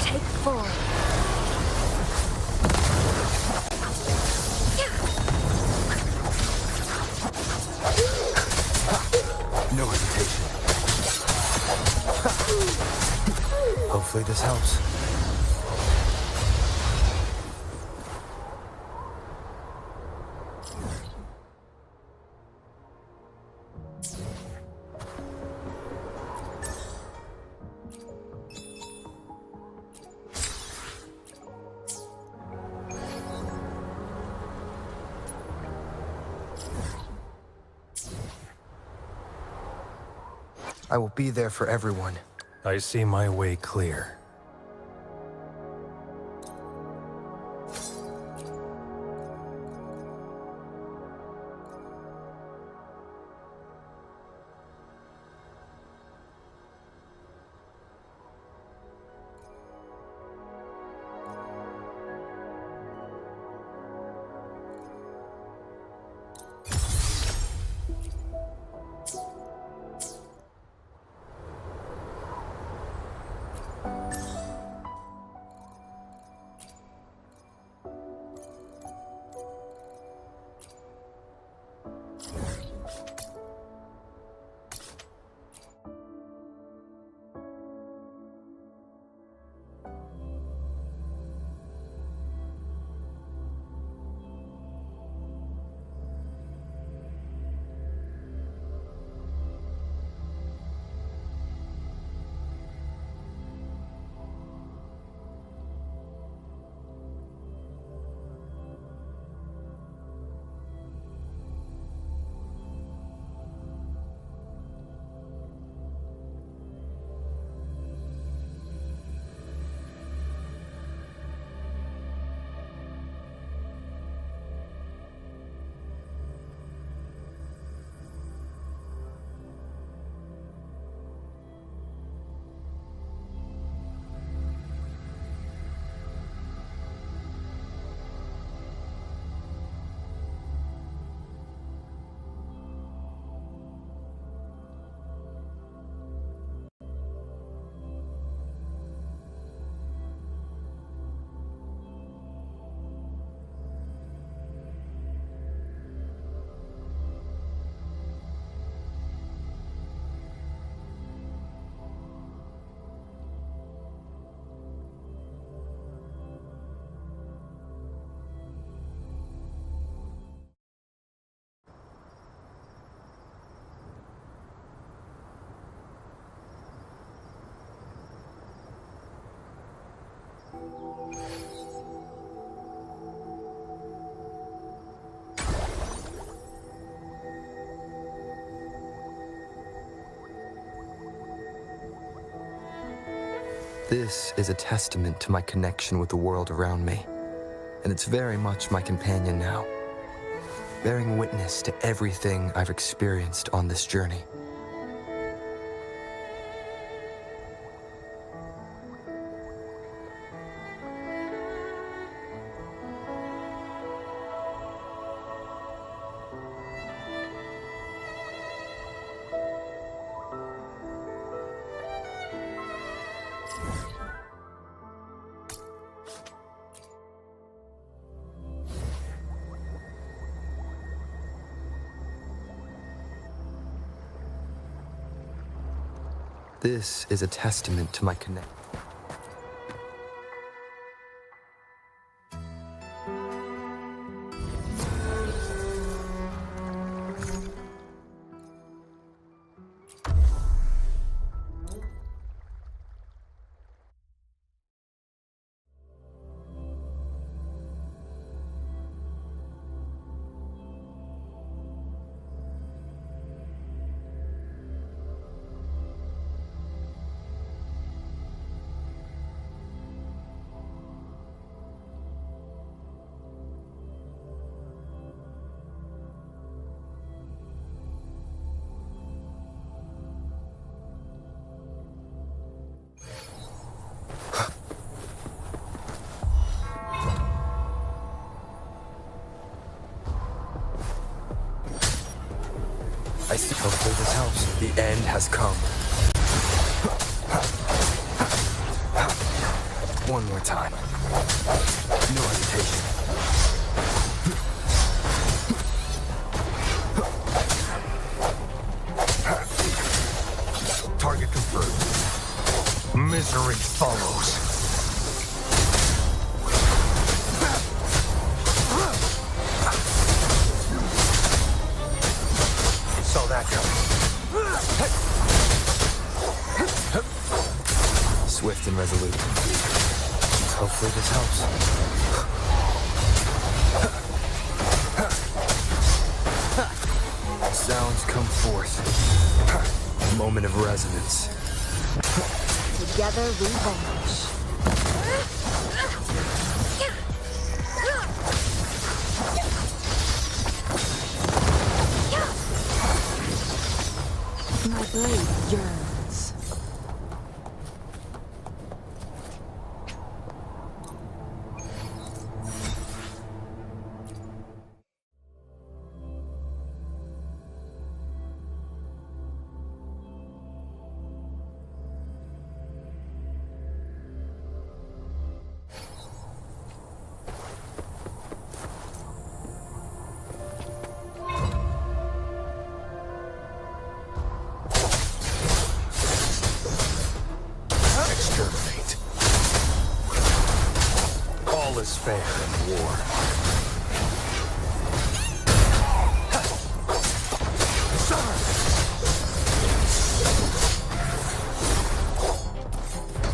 Take form. No hesitation. Hopefully this helps. I will be there for everyone. I see my way clear. This is a testament to my connection with the world around me, and it's very much my companion now, bearing witness to everything I've experienced on this journey. This is a testament to my connection. I see. Hopefully this helps. The end has come. One more time. No hesitation. Target confirmed. Misery follows. Saw that coming. Swift and resolute. Hopefully this helps. Sounds come forth. Moment of resonance. Together we vanish. My blade yearns. Exterminate. All is fair in war.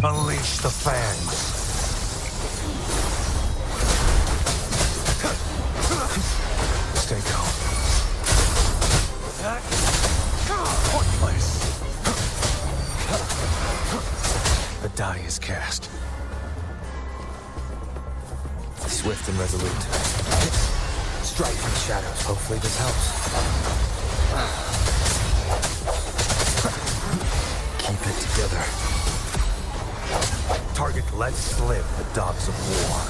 Unleash the fangs. Stay calm. Pointless. The die is cast. Swift and resolute. Strike from the shadows. Hopefully this helps. Keep it together. Target let slip the dogs of war.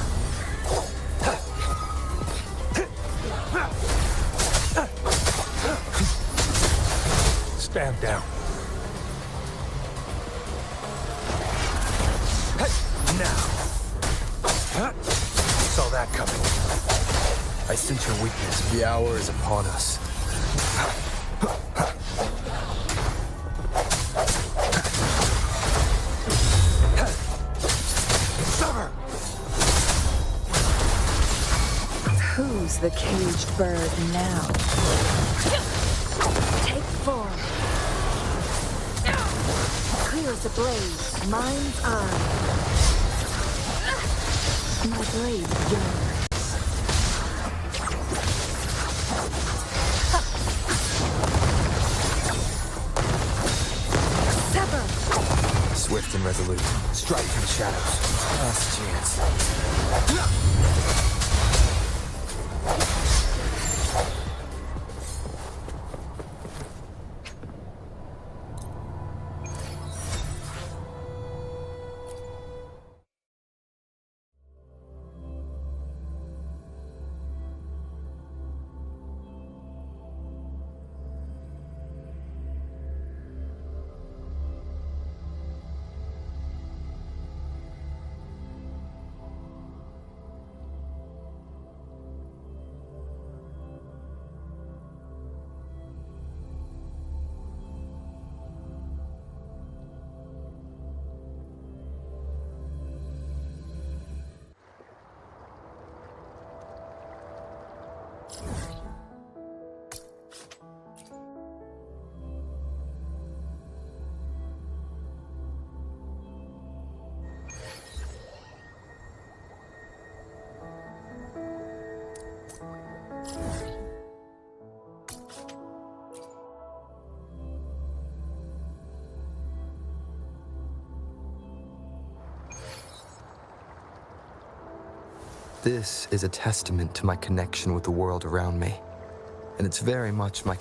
Stand down. Now. Saw that coming. I sense your weakness. The hour is upon us. Summer! Who's the caged bird now? Take form. Clear as a blaze, mind's eye. My blade yearns. Swift and resolute. resolute. Strike from the shadows. Last chance. This is a testament to my connection with the world around me. And it's very much my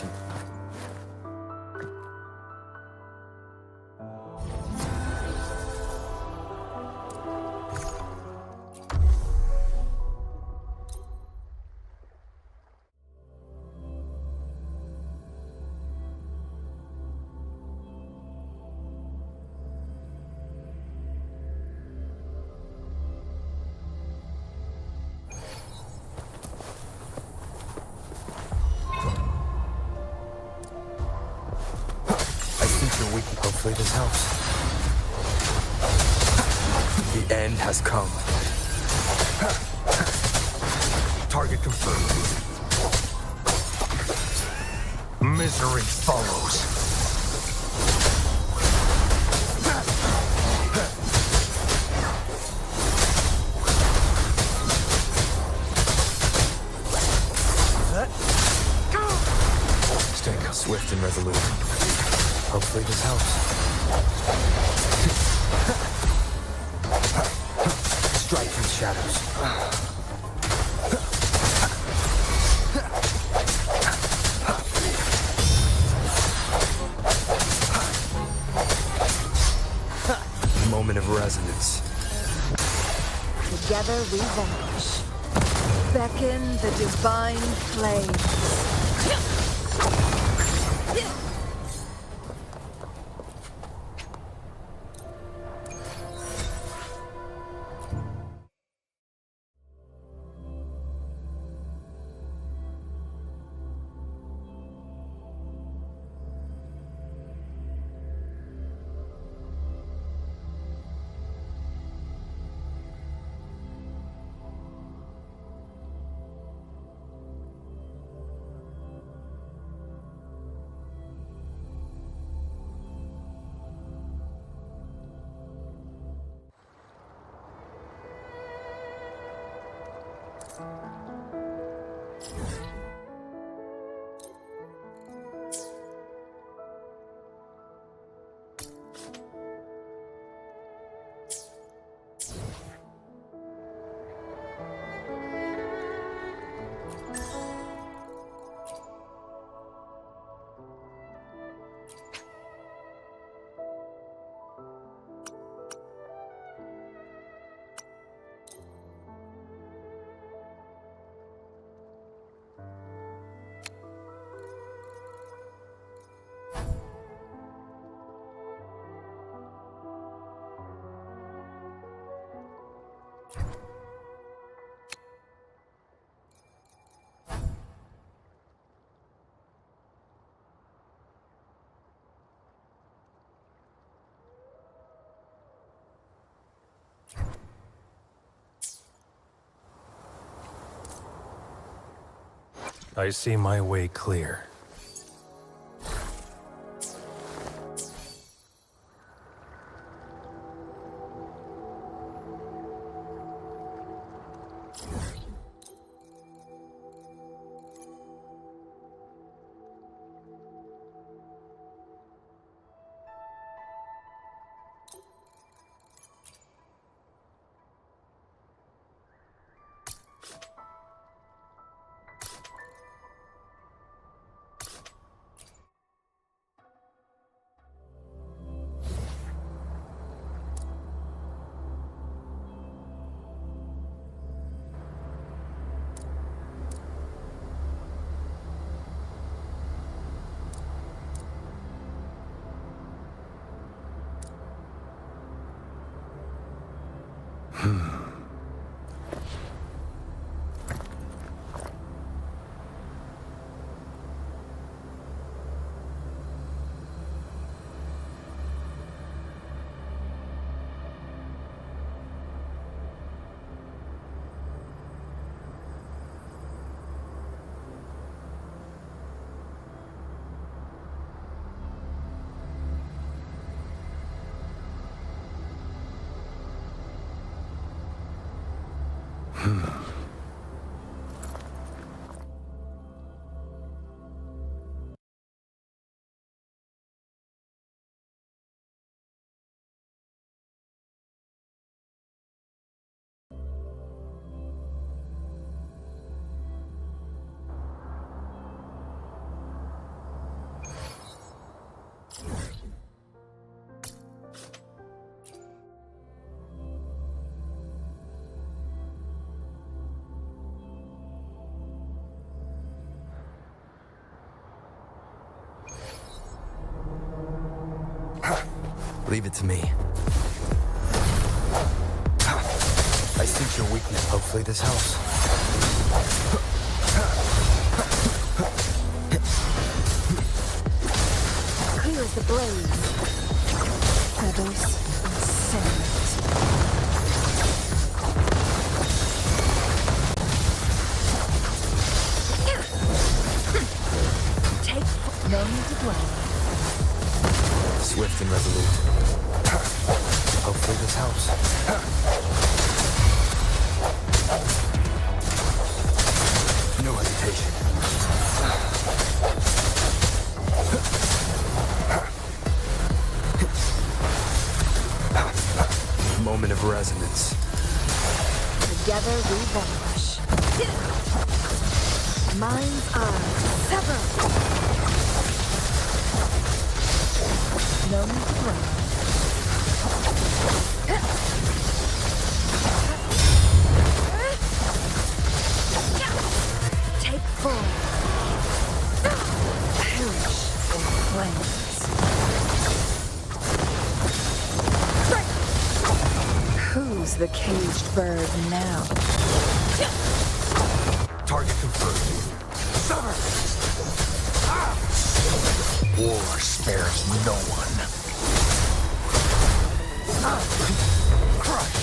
Hopefully this helps. The end has come. Target confirmed. Misery follows. Stay swift and resolute. Hopefully this helps. Strike from the shadows. Moment of resonance. Together we vanquish. Beckon the divine flames. I see my way clear. Leave it to me. I sense your weakness. Hopefully this helps. Clear as the blaze. Feathers and sand. Take no need to dwell. Swift and resolute. Hopefully this helps. No hesitation. Moment of resonance. Together we vanish. Mind's eye severed. No need to dwell. Take form. Perish in flames. Who's the caged bird now? Target confirmed. War spares no one. Crush!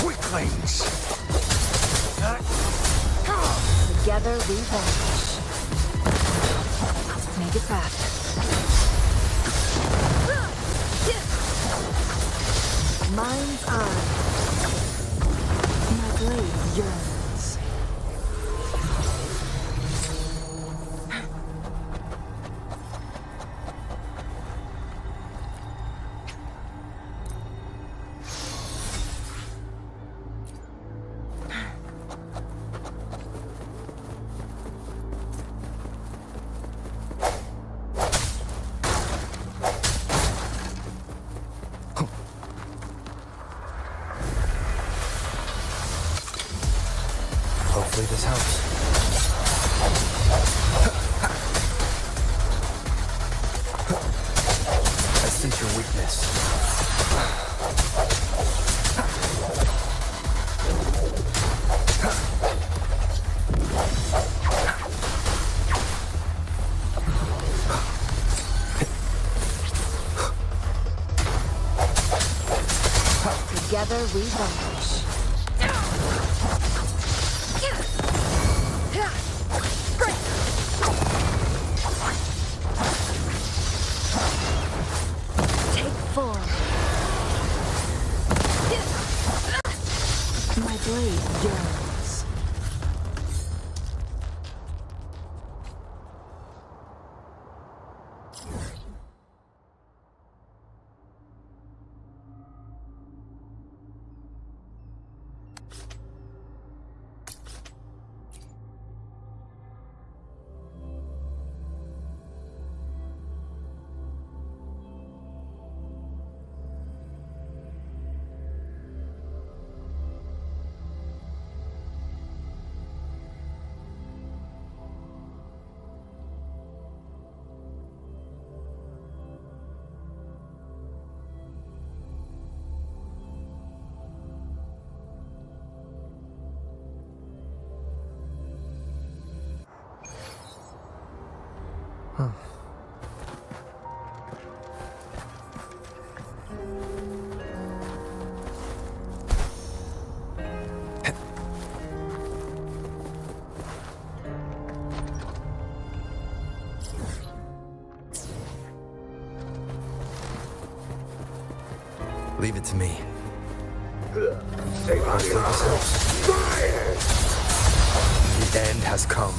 Weaklings! Together we vanish. Make it fast. Mind's eye. My blade yearns. Hopefully this helps. I sense your weakness. Together we vanish. Take form. My blade yearns. Leave it to me. Hopefully this helps. The end has come.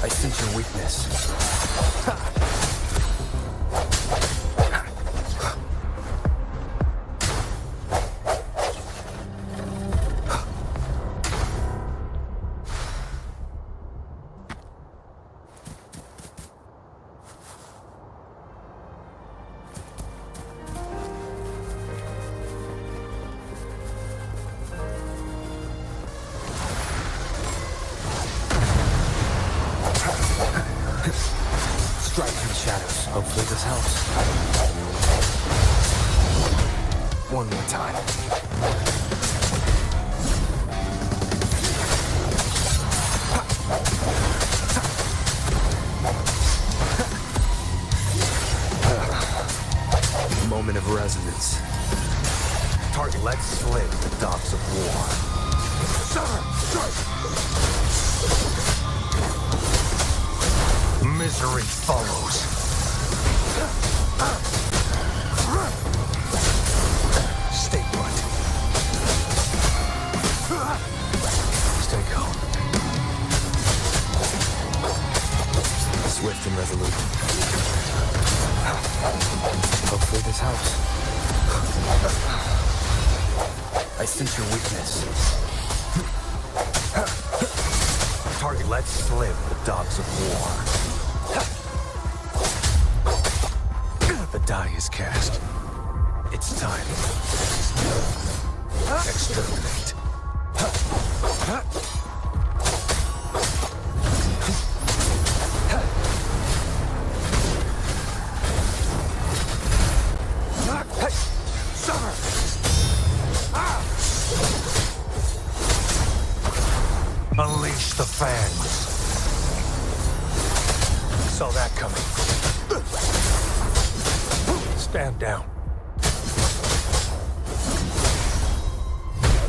I sense your weakness. Strike through the shadows. Hopefully this helps. One more time. Moment of resonance. Target, let's slip the docks of war. Misery follows. Stay put. Stay calm. Swift and resolute. Hopefully this helps. I sense your weakness. Target, let's slip the dogs of war. The die is cast. It's time. Exterminate. Unleash the fangs. Saw that coming. Stand down.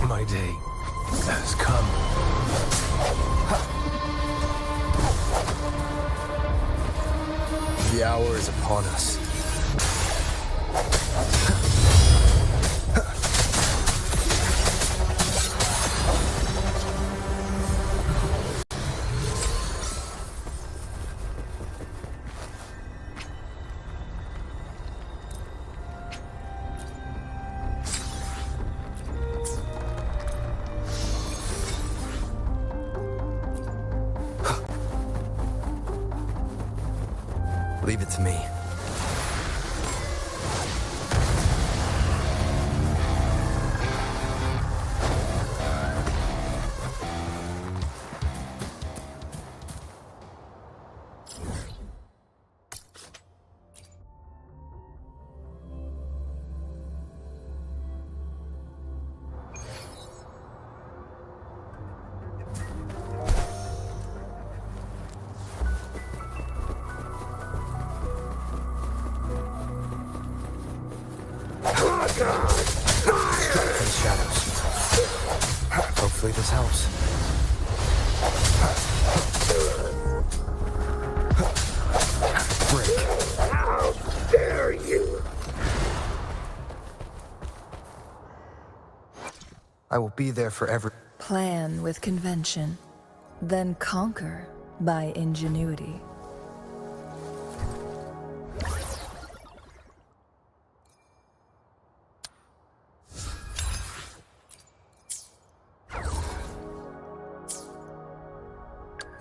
My day has come. The hour is upon us. Leave it to me. Strike from the shadows. Hopefully this helps. Break. How dare you! I will be there for every... Plan with convention, then conquer by ingenuity.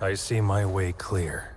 I see my way clear.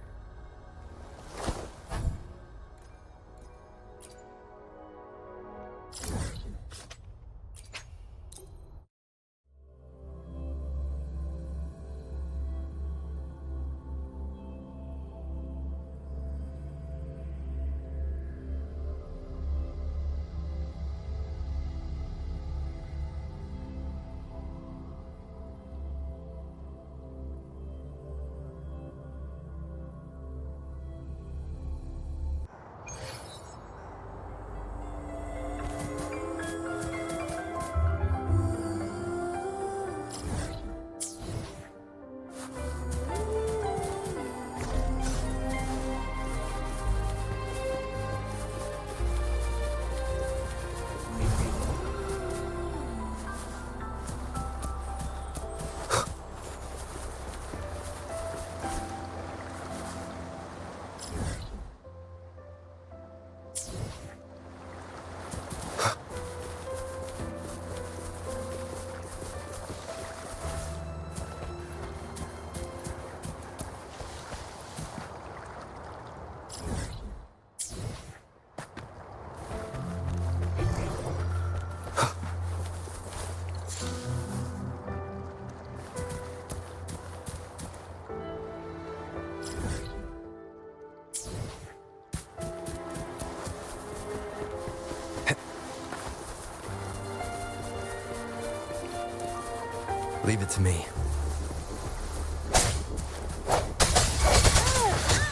Leave it to me.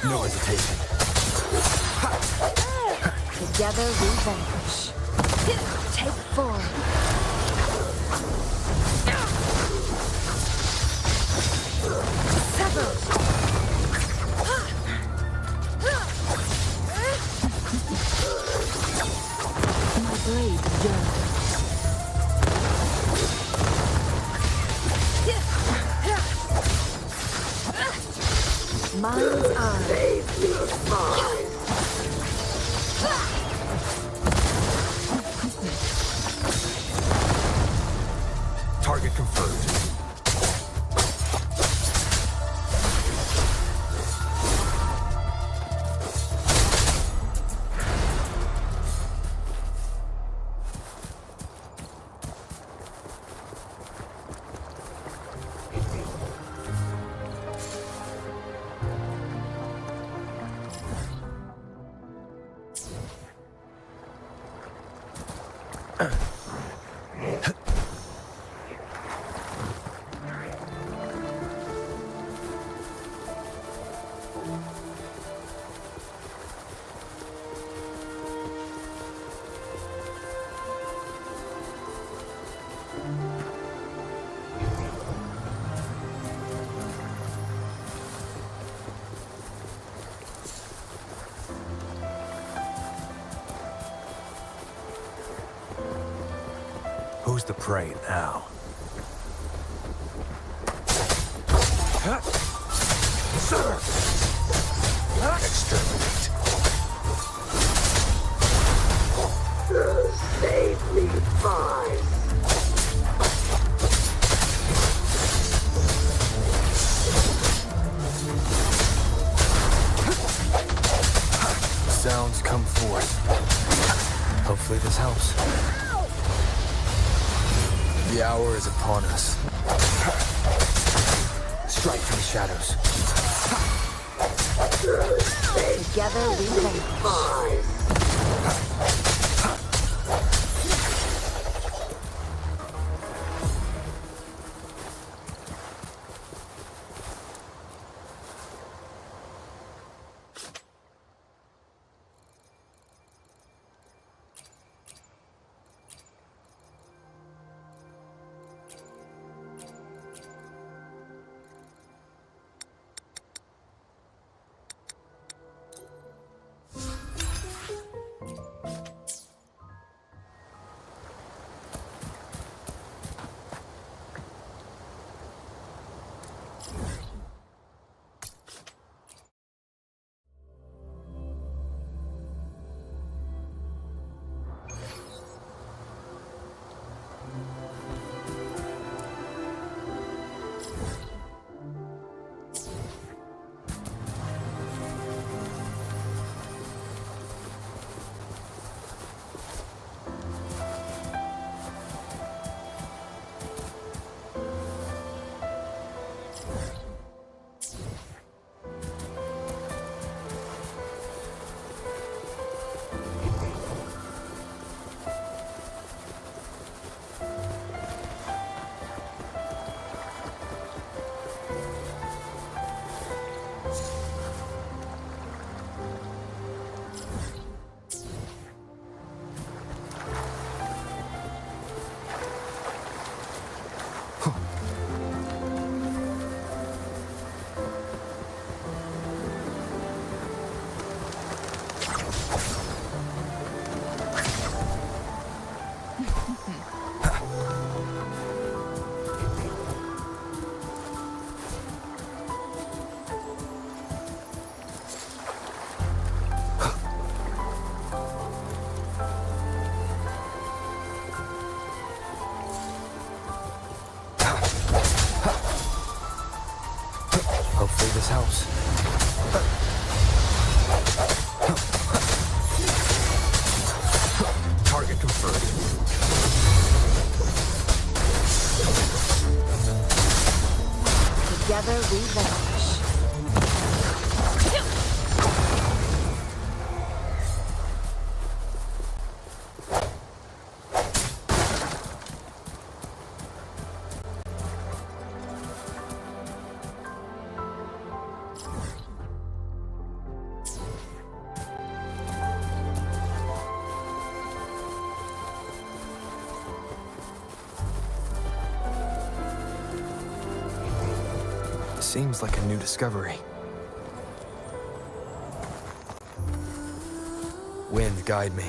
No hesitation. Together we vanish. Take form. Sever. My blade yearns. Mind's eye. Target confirmed. Who's the prey now? Exterminate. Save me, fine. Sounds come forth. Hopefully this helps. The hour is upon us. Strike from the shadows. Together we vanish. Hopefully this helps. Target confirmed. Together we vanish. seems like a new discovery. Wind, guide me.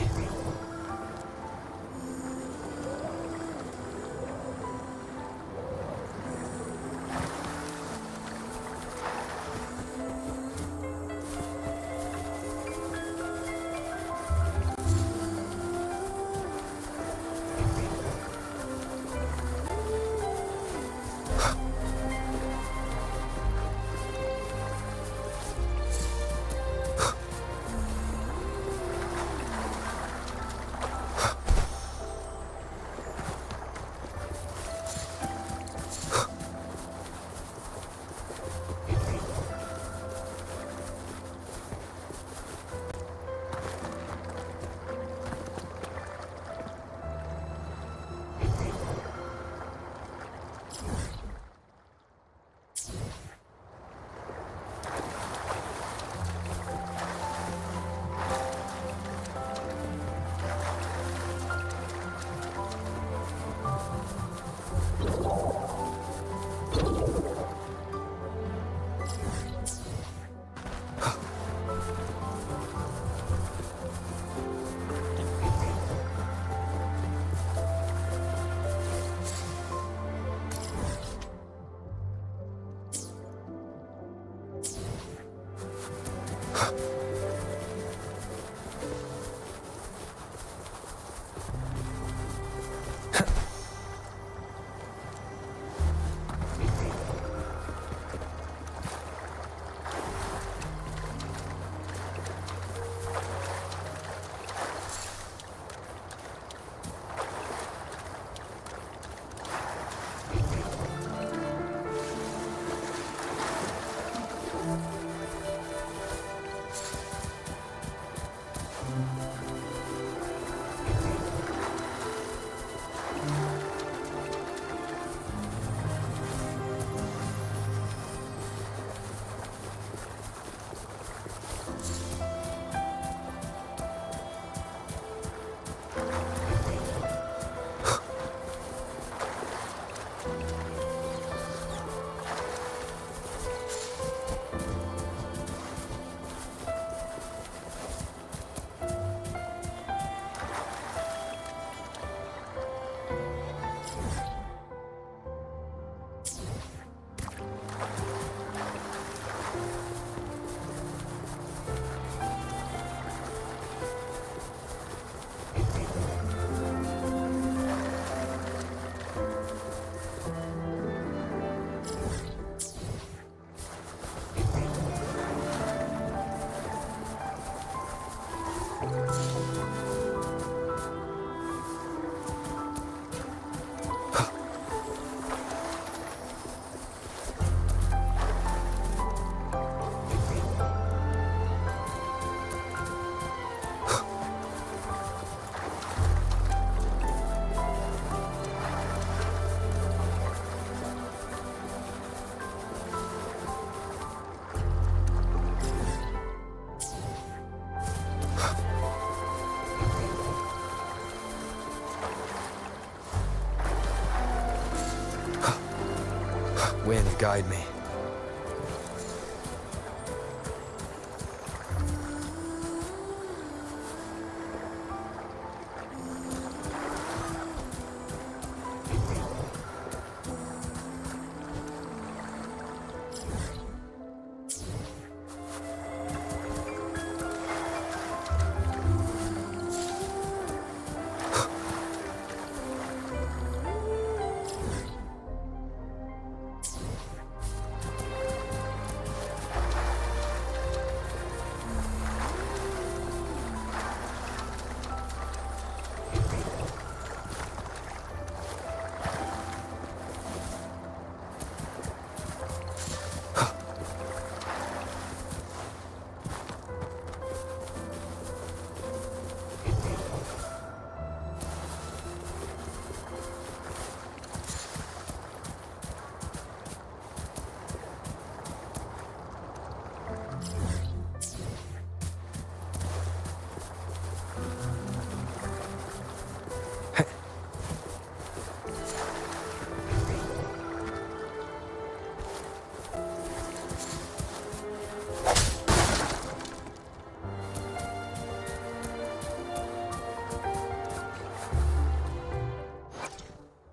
Wind, guide me.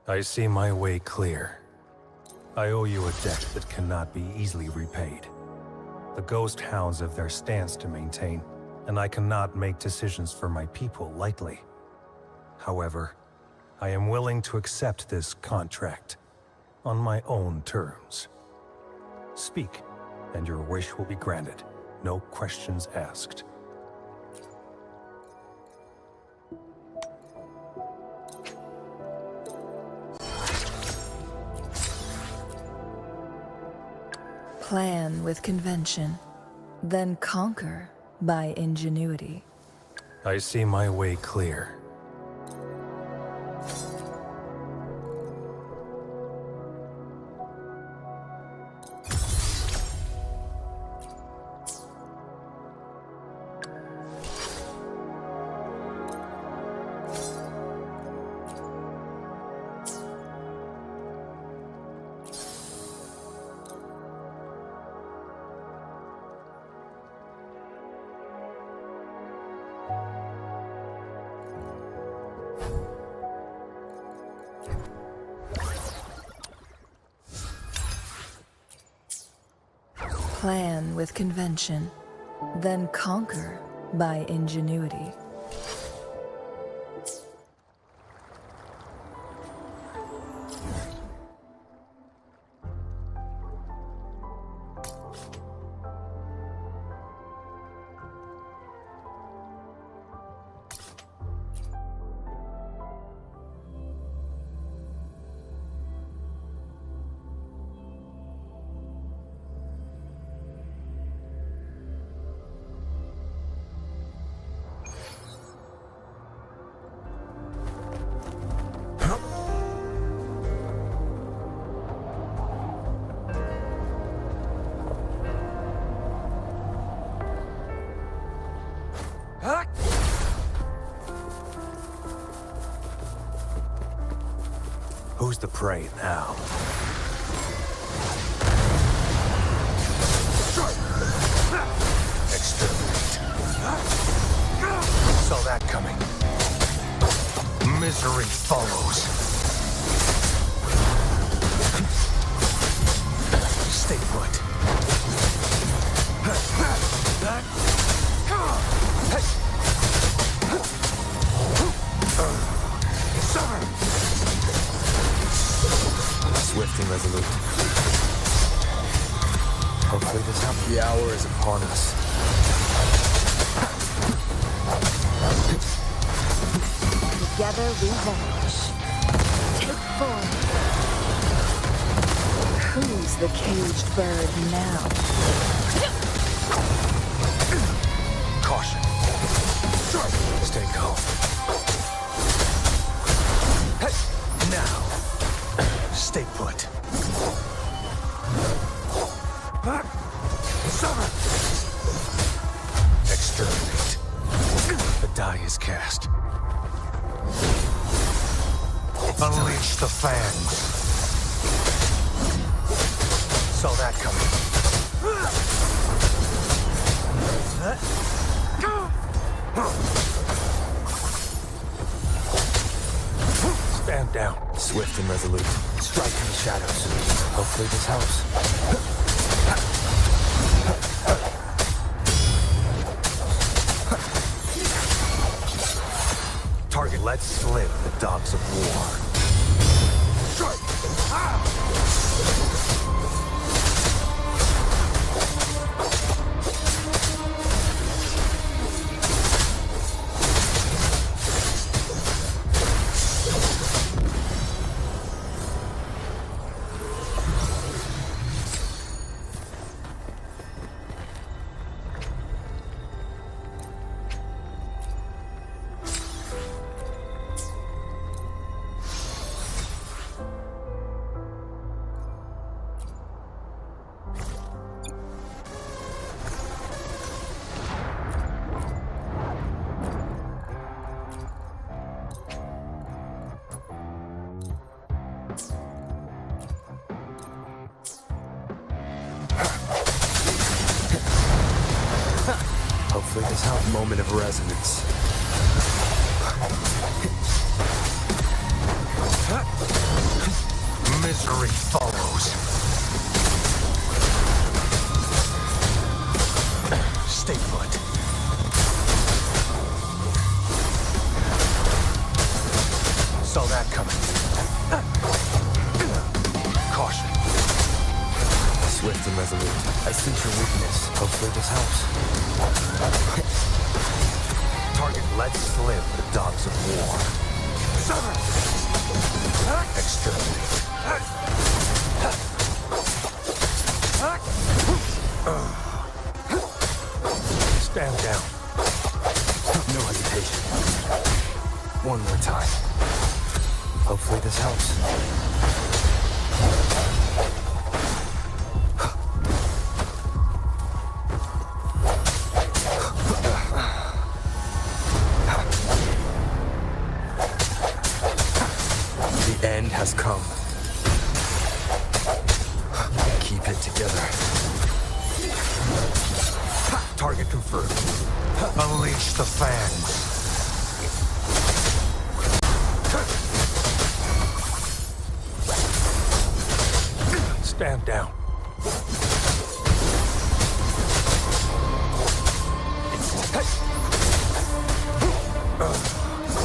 I see my way clear. I owe you a debt that cannot be easily repaid. The ghost hounds have their stance to maintain, and I cannot make decisions for my people lightly. However, I am willing to accept this contract on my own terms. Speak, and your wish will be granted. No questions asked. Plan with convention, then conquer by ingenuity. I see my way clear. Plan with convention, then conquer by ingenuity. Who's the prey now? Exterminate. Saw that coming. Misery follows. Stay put. Swift and resolute. Hopefully this helps. The hour is upon us. Together we vanish. Take form. Who's the caged bird now? Caution. Stay calm. Now. Stay put. Exterminate. The die is cast. Unleash the fangs. Saw that coming. Stand down. Swift and resolute. Strike in the shadows. Hopefully this helps. Target, let slip the dogs of war. Strike! Hopefully this helps. Moment of resonance. Misery follows. Stay put. Saw that coming. Caution. Swift and resolute. I sense your weakness. Hopefully this helps. Target lets slip the dogs of war. Exterminate. Stand down. No hesitation. One more time. Hopefully this helps. The end has come. Keep it together. Target confirmed. Unleash the fangs. Stand down.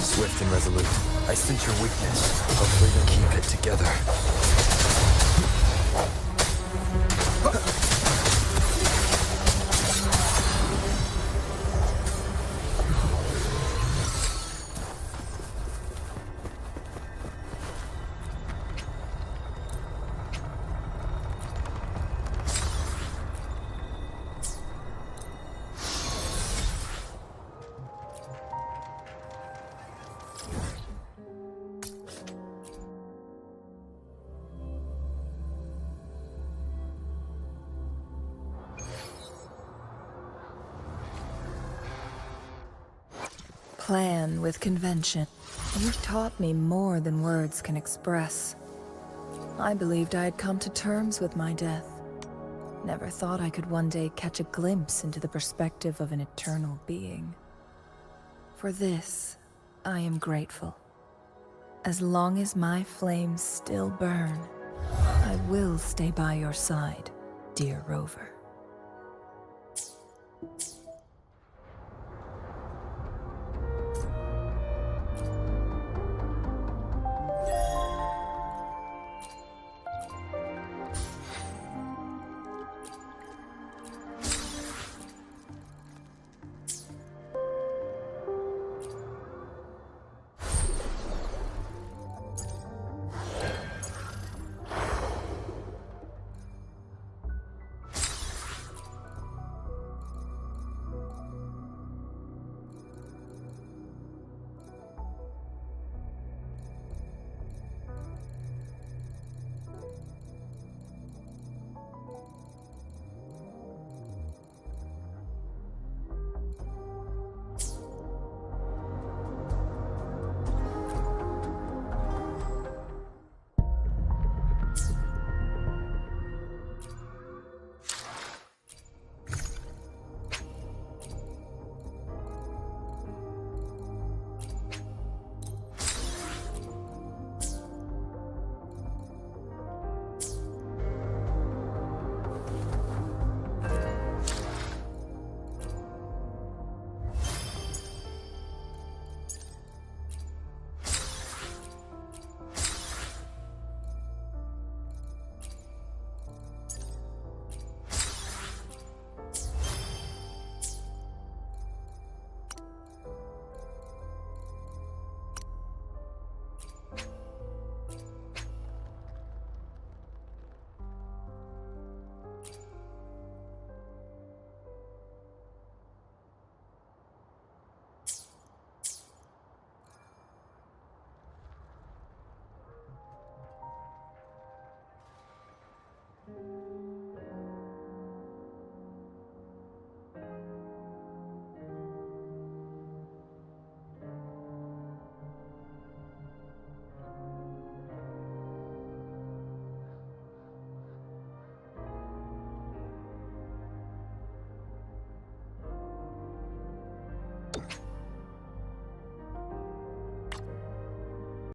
Swift and resolute. I sense your weakness. Hopefully you'll keep it together. Plan with convention. You've taught me more than words can express. I believed I had come to terms with my death. Never thought I could one day catch a glimpse into the perspective of an eternal being. For this, I am grateful. As long as my flames still burn, I will stay by your side, dear Rover.